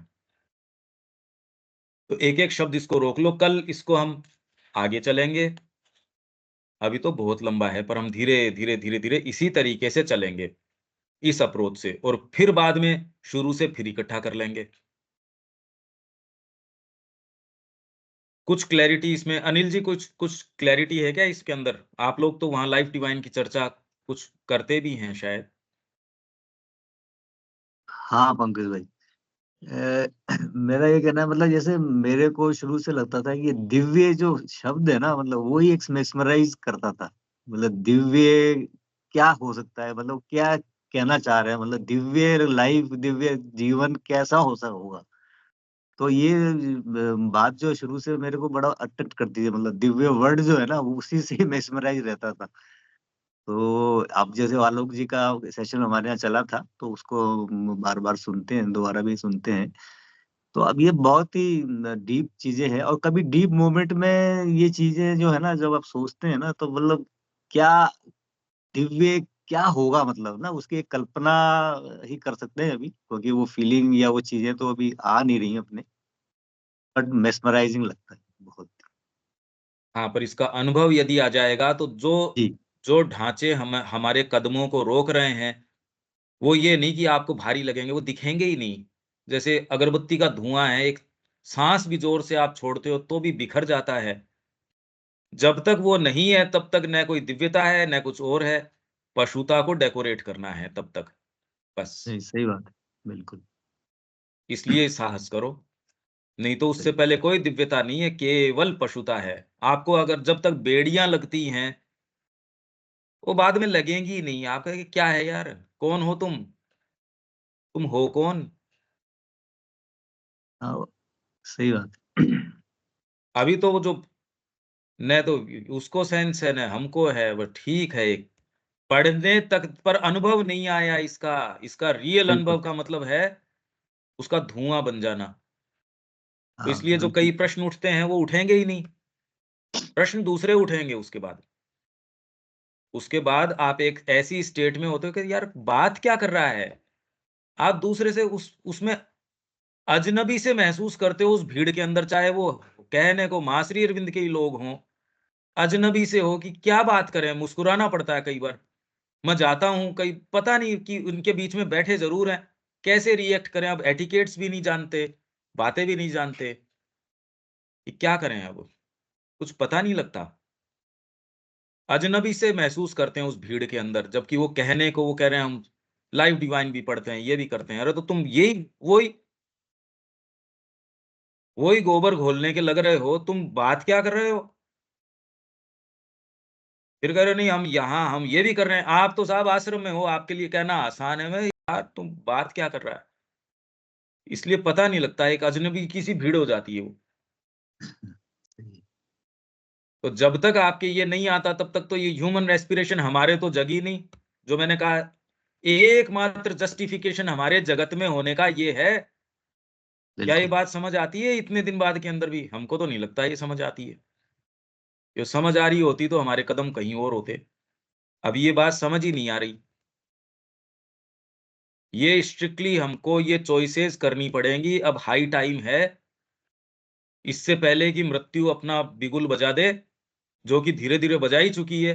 तो एक-एक शब्द इसको रोक लो, कल इसको हम आगे चलेंगे। अभी तो बहुत लंबा है, पर हम धीरे-धीरे, धीरे-धीरे इसी तरीके से चलेंगे, इस अप्रोच से, और फिर बाद में शुरू से फिर इकट्ठा कर लेंगे। कुछ क्लैरिटी इसमें अनिल जी, कुछ कुछ क्लैरिटी है क्या इसके अंदर? आप लोग तो वहाँ लाइफ डिवाइन की चर्चा कुछ करते भी हैं शायद। हाँ पंकज भाई, मेरा ये कहना है, मतलब जैसे मेरे को शुरू से लगता था कि दिव्य जो शब्द है ना, मतलब वो ही एक मेस्मराइज करता था। मतलब दिव्य क्या हो सकता है, मतलब क्या कहना चाह रहे हैं, मतलब दिव्य लाइफ, दिव्य जीवन कैसा हो सा होगा। तो ये बात जो शुरू से मेरे को बड़ा अट्रैक्ट करती है, मतलब दिव्य वर्ड जो है ना, वो उसी से मेस्मराइज रहता था। तो अब जैसे आलोक जी का सेशन हमारे यहाँ चला था, तो उसको बार बार सुनते हैं, दोबारा भी सुनते हैं। तो अब ये बहुत ही डीप चीजें हैं, और कभी डीप मोमेंट में ये चीजें जो है ना, जब आप सोचते हैं ना, तो मतलब क्या दिव्य क्या होगा, मतलब ना उसकी एक कल्पना ही कर सकते हैं अभी, क्योंकि वो फीलिंग या वो चीजें तो अभी आ नहीं रही हैं अपने। बट मेस्मराइजिंग लगता है बहुत। हाँ, पर इसका अनुभव यदि आ जाएगा तो जो जी। जो ढाँचे हमारे कदमों को रोक रहे हैं, वो ये नहीं कि आपको भारी लगेंगे, वो दिखेंगे ही नहीं। जैसे अगरबत्ती का धुआँ है, एक साँस भी ज़ोर से आप छोड़ते हो तो भी बिखर जाता है। जब तक वो नहीं है तब तक न कोई दिव्यता है, न कुछ और है। पशुता को डेकोरेट करना है तब तक, बस। नहीं, सही बात है। बिल्कुल। इसलिए साहस करो, नहीं तो उससे सही। पहले कोई दिव्यता नहीं है, केवल पशुता है। आपको अगर जब तक बेड़ियाँ लगती हैं, वो बाद में लगेंगी ही नहीं। आप कहेंगे क्या है यार, कौन हो तुम? तुम हो कौन? हाँ, सही बात है। अभी तो वो जो न तो उसको सेंस है, न हमको है, वो ठीक है। पढ़ने तक पर अनुभव नहीं आया इसका। इसका रियल बिल्कुल। अनुभव का मतलब है उसका धुआँ बन जाना। तो हाँ, इसलिए जो बिल्कुल। कई प्रश्न उठते हैं वो उठेंगे ही नहीं। प्रश्न दूसरे उठेंगे उसके बाद। उसके बाद आप एक ऐसी स्टेट में होते हो कि यार बात क्या कर रहा है? आप दूसरे से उसमें अजनबी से महसूस करते हो उस भीड़ के अंदर, चाहे वो कहने को माँ श्री अरविंद के ही लोग हों, अजनबी से हो कि क्या बात करें, मुस्कुराना पड़ता है कई बार। मैं जाता हूँ, कई पता नहीं कि उनके बीच में बैठे ज़रूर हैं, कैसे रिएक्ट करें, अब एटिकेट्स भी नहीं जानते, बातें भी नहीं जानते, कि क्या करें अब? कुछ पता नहीं लगता। अजनबी से महसूस करते हैं उस भीड़ के अंदर, जबकि वो कहने को वो कह रहे हैं हम लाइफ डिवाइन भी पढ़ते हैं, ये भी करते हैं। अरे तो तुम यही वही वही गोबर घोलने के लग रहे हो, तुम बात क्या कर रहे हो? फिर कह रहे हो नहीं हम यहाँ हम ये भी कर रहे हैं। आप तो साहब आश्रम में हो, आपके लिए कहना आसान है। मैं यार तुम बात क्या कर रहा है? इसलिए पता नहीं लगता, एक अजनबी की सी भीड़ हो जाती है वो। सही। तो जब तक आपके ये नहीं आता तब तक तो ये ह्यूमन रेस्पिरेशन हमारे तो जगी नहीं। जो मैंने कहा, एकमात्र जस्टिफिकेशन हमारे जगत में होने का ये है। क्या ये बिल्कुल। बात समझ आती है इतने दिन बाद के अंदर भी? हमको तो नहीं लगता ये समझ आती है। ये समझ आ रही होती तो हमारे कदम कहीं और होते। अब ये बात समझ ही नहीं आ रही। ये स्ट्रिक्टली हमको ये चॉइसेस करनी पड़ेंगी। अब हाई टाइम है, इससे पहले कि मृत्यु अपना बिगुल बजा दे, जो कि धीरे-धीरे बजा ही चुकी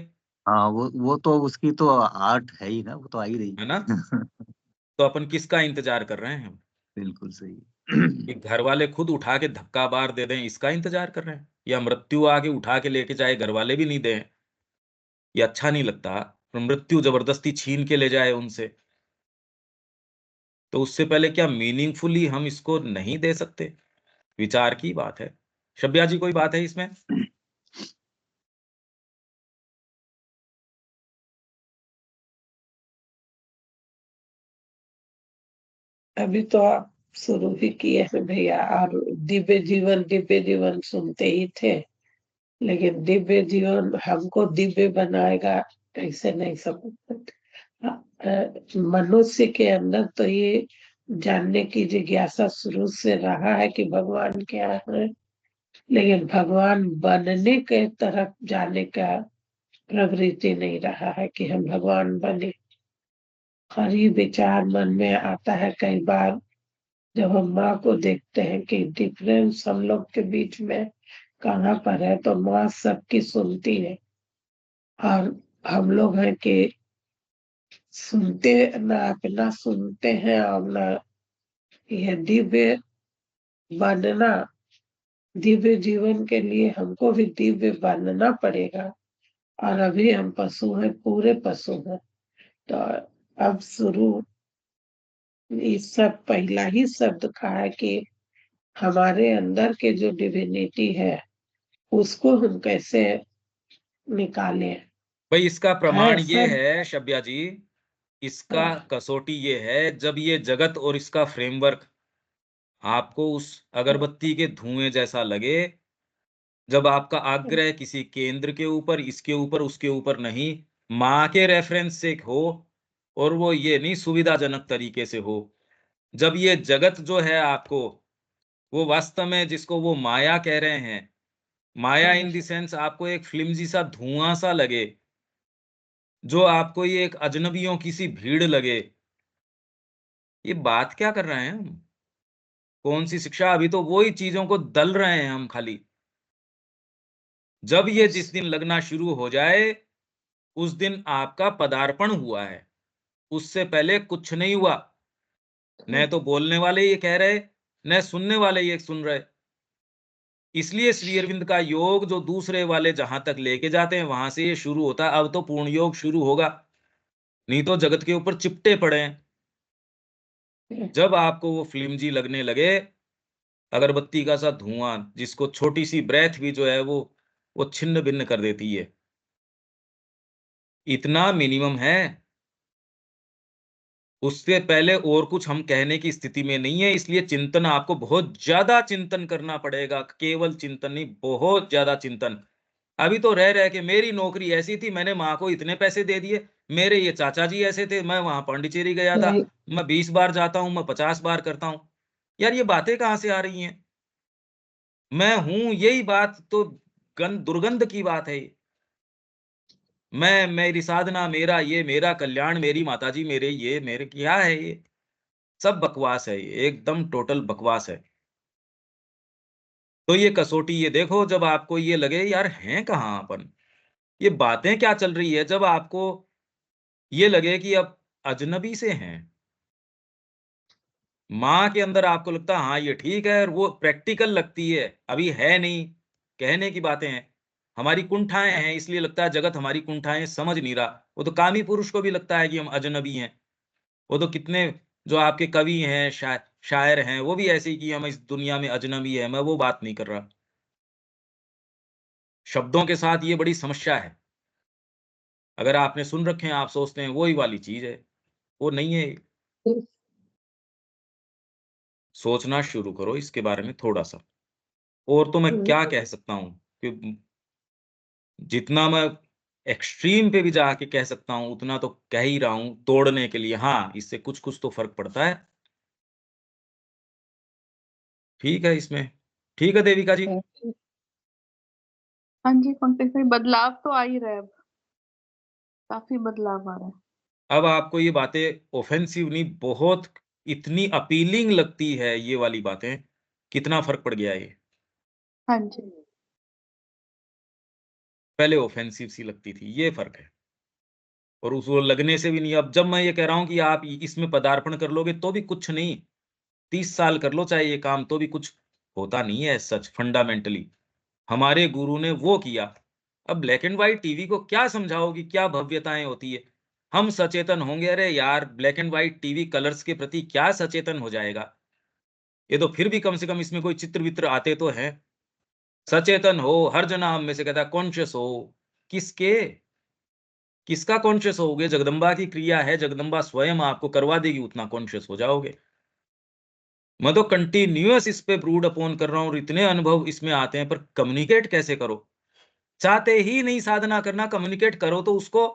हाँ, वो तो उसकी तो आर्ट है ही ना, वो तो आ ही रही। है ना? तो अपन किसका इंतज़ार कर रहे हैं हम? बिल्कुल सही। कि घर वाले खुद उठा के धक्का मार दे दें, इसका इंतज़ार कर रहे हैं? या मृत्यु आके उठा के लेके जाए, घर वाले भी नहीं दें, ये अच्छा नहीं लगता। और मृत्यु ज़बरदस्ती छीन के ले जाए उनसे, तो उससे पहले क्या मीनिंगफुली हम इसको नहीं दे सकते? विचार की बात है। शब्या जी कोई बात है इसमें? अभी तो आप शुरू ही किए हैं भैया, और दिव्य जीवन सुनते ही थे, लेकिन दिव्य जीवन हमको दिव्य बनाएगा ऐसे नहीं समझ सकते। मनुष्य के अंदर तो ये जानने की जिज्ञासा शुरू से रहा है कि भगवान क्या है, लेकिन भगवान बनने के तरफ जाने का प्रवृत्ति नहीं रहा है कि हम भगवान बने। हर ही विचार मन में आता है। कई बार जब हम माँ को देखते हैं कि डिफरेंस हम लोग के बीच में कहाँ पर है, तो माँ सबकी सुनती है और हम लोग हैं कि सुनते ना, अपना सुनते हैं और ना यह दिव्य बनना, दिव्य जीवन के लिए हमको भी दिव्य बनना पड़ेगा। और अभी हम पशु हैं, पूरे पशु हैं। तो अब शुरू इस सब पहला ही शब्द कहा है कि हमारे अंदर के जो डिविनिटी है उसको हम कैसे निकालें। भाई इसका प्रमाण है ये सब है शब्या जी, इसका कसौटी ये है, जब ये जगत और इसका फ्रेमवर्क आपको उस अगरबत्ती के धुएं जैसा लगे, जब आपका आग्रह किसी केंद्र के ऊपर, इसके ऊपर, उसके ऊपर नहीं, माँ के रेफरेंस से हो, और वो ये नहीं सुविधाजनक तरीके से हो। जब ये जगत जो है आपको, वो वास्तव में जिसको वो माया कह रहे हैं, माया इन द सेंस आपको एक फ्लिमजी सा धुआं सा लगे, जो आपको ये एक अजनबियों की सी भीड़ लगे, ये बात क्या कर रहे हैं हम? कौन सी शिक्षा? अभी तो वही चीजों को दल रहे हैं हम खाली। जब ये जिस दिन लगना शुरू हो जाए, उस दिन आपका पदार्पण हुआ है, उससे पहले कुछ नहीं हुआ। न तो बोलने वाले ये कह रहे, न सुनने वाले ये सुन रहे। इसलिए श्री अरविंद का योग जो दूसरे वाले जहां तक लेके जाते हैं, वहां से ये शुरू होता है। अब तो पूर्ण योग शुरू होगा, नहीं तो जगत के ऊपर चिपटे पड़े हैं। जब आपको वो फ्लिमजी लगने लगे, अगरबत्ती का सा धुआं, जिसको छोटी सी ब्रेथ भी जो है वो छिन्न भिन्न कर देती है, इतना मिनिमम है। उससे पहले और कुछ हम कहने की स्थिति में नहीं है। इसलिए चिंतन आपको बहुत ज्यादा चिंतन करना पड़ेगा, केवल चिंतन नहीं, बहुत ज्यादा चिंतन। अभी तो रह रह के मेरी नौकरी ऐसी थी, मैंने माँ को इतने पैसे दे दिए, मेरे ये चाचा जी ऐसे थे, मैं वहां पांडिचेरी गया था, नहीं, मैं 20 बार जाता हूं, मैं 50 बार करता हूं। यार ये बातें कहां से आ रही हैं? मैं हूं, यही बात तो दुर्गंध की बात है ये। मैं, मेरी साधना, मेरा ये, मेरा कल्याण, मेरी माताजी, मेरे ये, मेरे क्या है ये? सब बकवास है ये, एकदम टोटल बकवास है। तो ये कसौटी ये देखो, जब आपको ये लगे यार हैं कहाँ अपन, ये बातें क्या चल रही है, जब आपको ये लगे कि अब अजनबी से हैं, माँ के अंदर आपको लगता है हाँ ये ठीक है, और वो प्रैक्टिकल लगती है, अभी है नहीं, कहने की बातें हैं। हमारी कुंठाएं हैं, इसलिए लगता है जगत हमारी कुंठाएं समझ नहीं रहा। वो तो कामी पुरुष को भी लगता है कि हम अजनबी हैं। वो तो कितने जो आपके कवि हैं, शायर हैं, वो भी ऐसे ही कि हम इस दुनिया में अजनबी है। मैं वो बात नहीं कर रहा। शब्दों के साथ ये बड़ी समस्या है। अगर आपने सुन रखे हैं, आप सोचते हैं वही वाली चीज है, वो नहीं है। सोचना शुरू करो इसके बारे में थोड़ा सा। और तो मैं क्या कह सकता हूँ कि जितना मैं एक्सट्रीम पे भी जाके कह सकता हूँ, उतना तो कह ही रहा हूँ तोड़ने के लिए। हाँ, इससे कुछ कुछ तो फर्क पड़ता है। ठीक है इसमें, ठीक है देविका जी। हाँ जी, पंकज भाई, बदलाव तो आ ही रहा है अब, काफी बदलाव आ रहा है। अब आपको ये बातें ऑफेंसिव नहीं, बहुत इतनी अपीलिंग लगती है ये वाली बातें, कितना फर्क पड़ गया है ये। हाँ जी। पहले ऑफेंसिव सी लगती थी, ये फर्क है। और उस वो लगने से भी नहीं। अब जब मैं ये कह रहा हूं कि आप इसमें पदार्पण कर लोगे तो भी कुछ नहीं, 30 साल कर लो चाहे ये काम, तो भी कुछ होता नहीं है सच फंडामेंटली। हमारे गुरु ने वो किया। अब ब्लैक एंड व्हाइट टीवी को क्या समझाओगी, क्या भव्यताएं होती है? हम सचेतन होंगे, अरे यार black and white TV colours के प्रति क्या सचेतन हो जाएगा? ये तो फिर भी कम से कम इसमें कोई चित्र वित्र आते तो हैं। सचेतन हो, हर जना हम में से कहता है कॉन्शियस हो। किसके, किसका कॉन्शियस होगे? जगदम्बा की क्रिया है, जगदम्बा स्वयं आपको करवा देगी, उतना कॉन्शियस हो जाओगे। मैं तो कंटिन्यूअस इस पे ब्रूड अपॉन कर रहा हूँ, और इतने अनुभव इसमें आते हैं, पर कम्युनिकेट कैसे करो? चाहते ही नहीं साधना करना, कम्युनिकेट करो तो उसको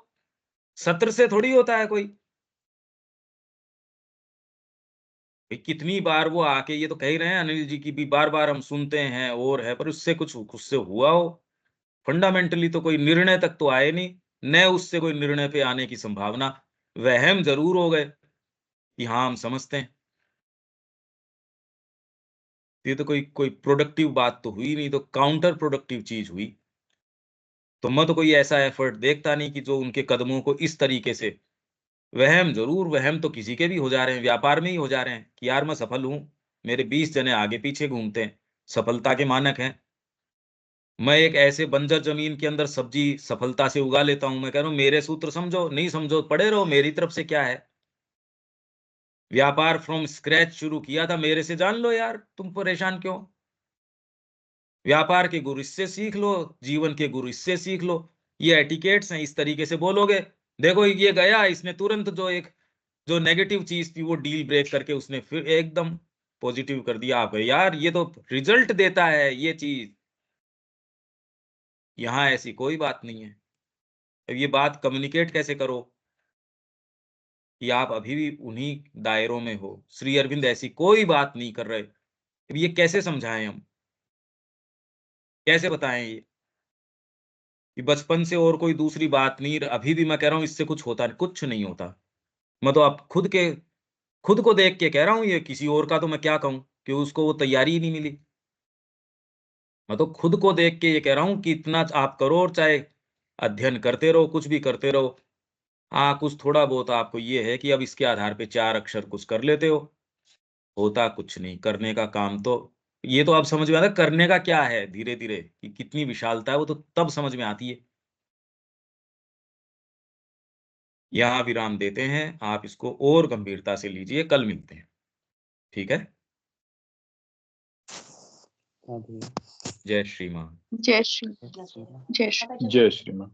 सत्र से थोड़ी होता है कोई। भाई कितनी बार वो आके ये तो कह ही रहे हैं अनिल जी की भी, बार बार हम सुनते हैं और है, पर उससे कुछ उससे हुआ हो? फंडामेंटली तो कोई निर्णय तक तो आए नहीं, न उससे कोई निर्णय पे आने की संभावना। वहम जरूर हो गए कि हाँ हम समझते हैं। ये तो कोई प्रोडक्टिव बात तो हुई नहीं, तो काउंटर प्रोडक्टिव चीज हुई। तो मैं तो कोई ऐसा एफर्ट देखता नहीं कि जो उनके कदमों को इस तरीके से, वहम जरूर, वहम तो किसी के भी हो जा रहे हैं, व्यापार में ही हो जा रहे हैं कि यार मैं सफल हूं, मेरे 20 जने आगे पीछे घूमते हैं, सफलता के मानक हैं। मैं एक ऐसे बंजर जमीन के अंदर सब्जी सफलता से उगा लेता हूं। मैं कह रहा हूं मेरे सूत्र समझो, नहीं समझो पड़े रहो, मेरी तरफ से क्या है। व्यापार फ्रॉम स्क्रैच शुरू किया था, मेरे से जान लो यार, तुम परेशान क्यों। व्यापार के गुरु इससे सीख लो, जीवन के गुरु इससे सीख लो। ये एटिकेट्स हैं, इस तरीके से बोलोगे, देखो ये गया, इसने तुरंत जो नेगेटिव चीज थी वो डील ब्रेक करके उसने फिर एकदम पॉजिटिव कर दिया। आप यार ये तो रिजल्ट देता है ये चीज, यहां ऐसी कोई बात नहीं है। अब ये बात कम्युनिकेट कैसे करो कि आप अभी भी उन्हीं दायरों में हो, श्री अरविंद ऐसी कोई बात नहीं कर रहे। अब ये कैसे समझाएं हम, कैसे बताएं ये कि बचपन से और कोई दूसरी बात नहीं, अभी भी मैं कह रहा हूं इससे कुछ होता नहीं, कुछ नहीं होता। मैं तो आप खुद को देख के कह रहा हूं, ये किसी और का तो मैं क्या कहूं कि उसको वो तैयारी ही नहीं मिली। मैं तो खुद को देख के ये कह रहा हूं कि इतना आप करो, और चाहे अध्ययन करते रहो, कुछ भी करते रहो। हाँ, कुछ थोड़ा बहुत आपको ये है कि अब इसके आधार पे 4 अक्षर कुछ कर लेते हो, होता कुछ नहीं। करने का काम तो, ये तो अब समझ में आता है करने का क्या है, धीरे धीरे कि कितनी विशालता है वो तो तब समझ में आती है। यहाँ विराम देते हैं, आप इसको और गंभीरता से लीजिए, कल मिलते हैं, ठीक है। हाँ भैया। जय श्री मान। जय श्री जय श्री राम। जय श्री जय श्री राम।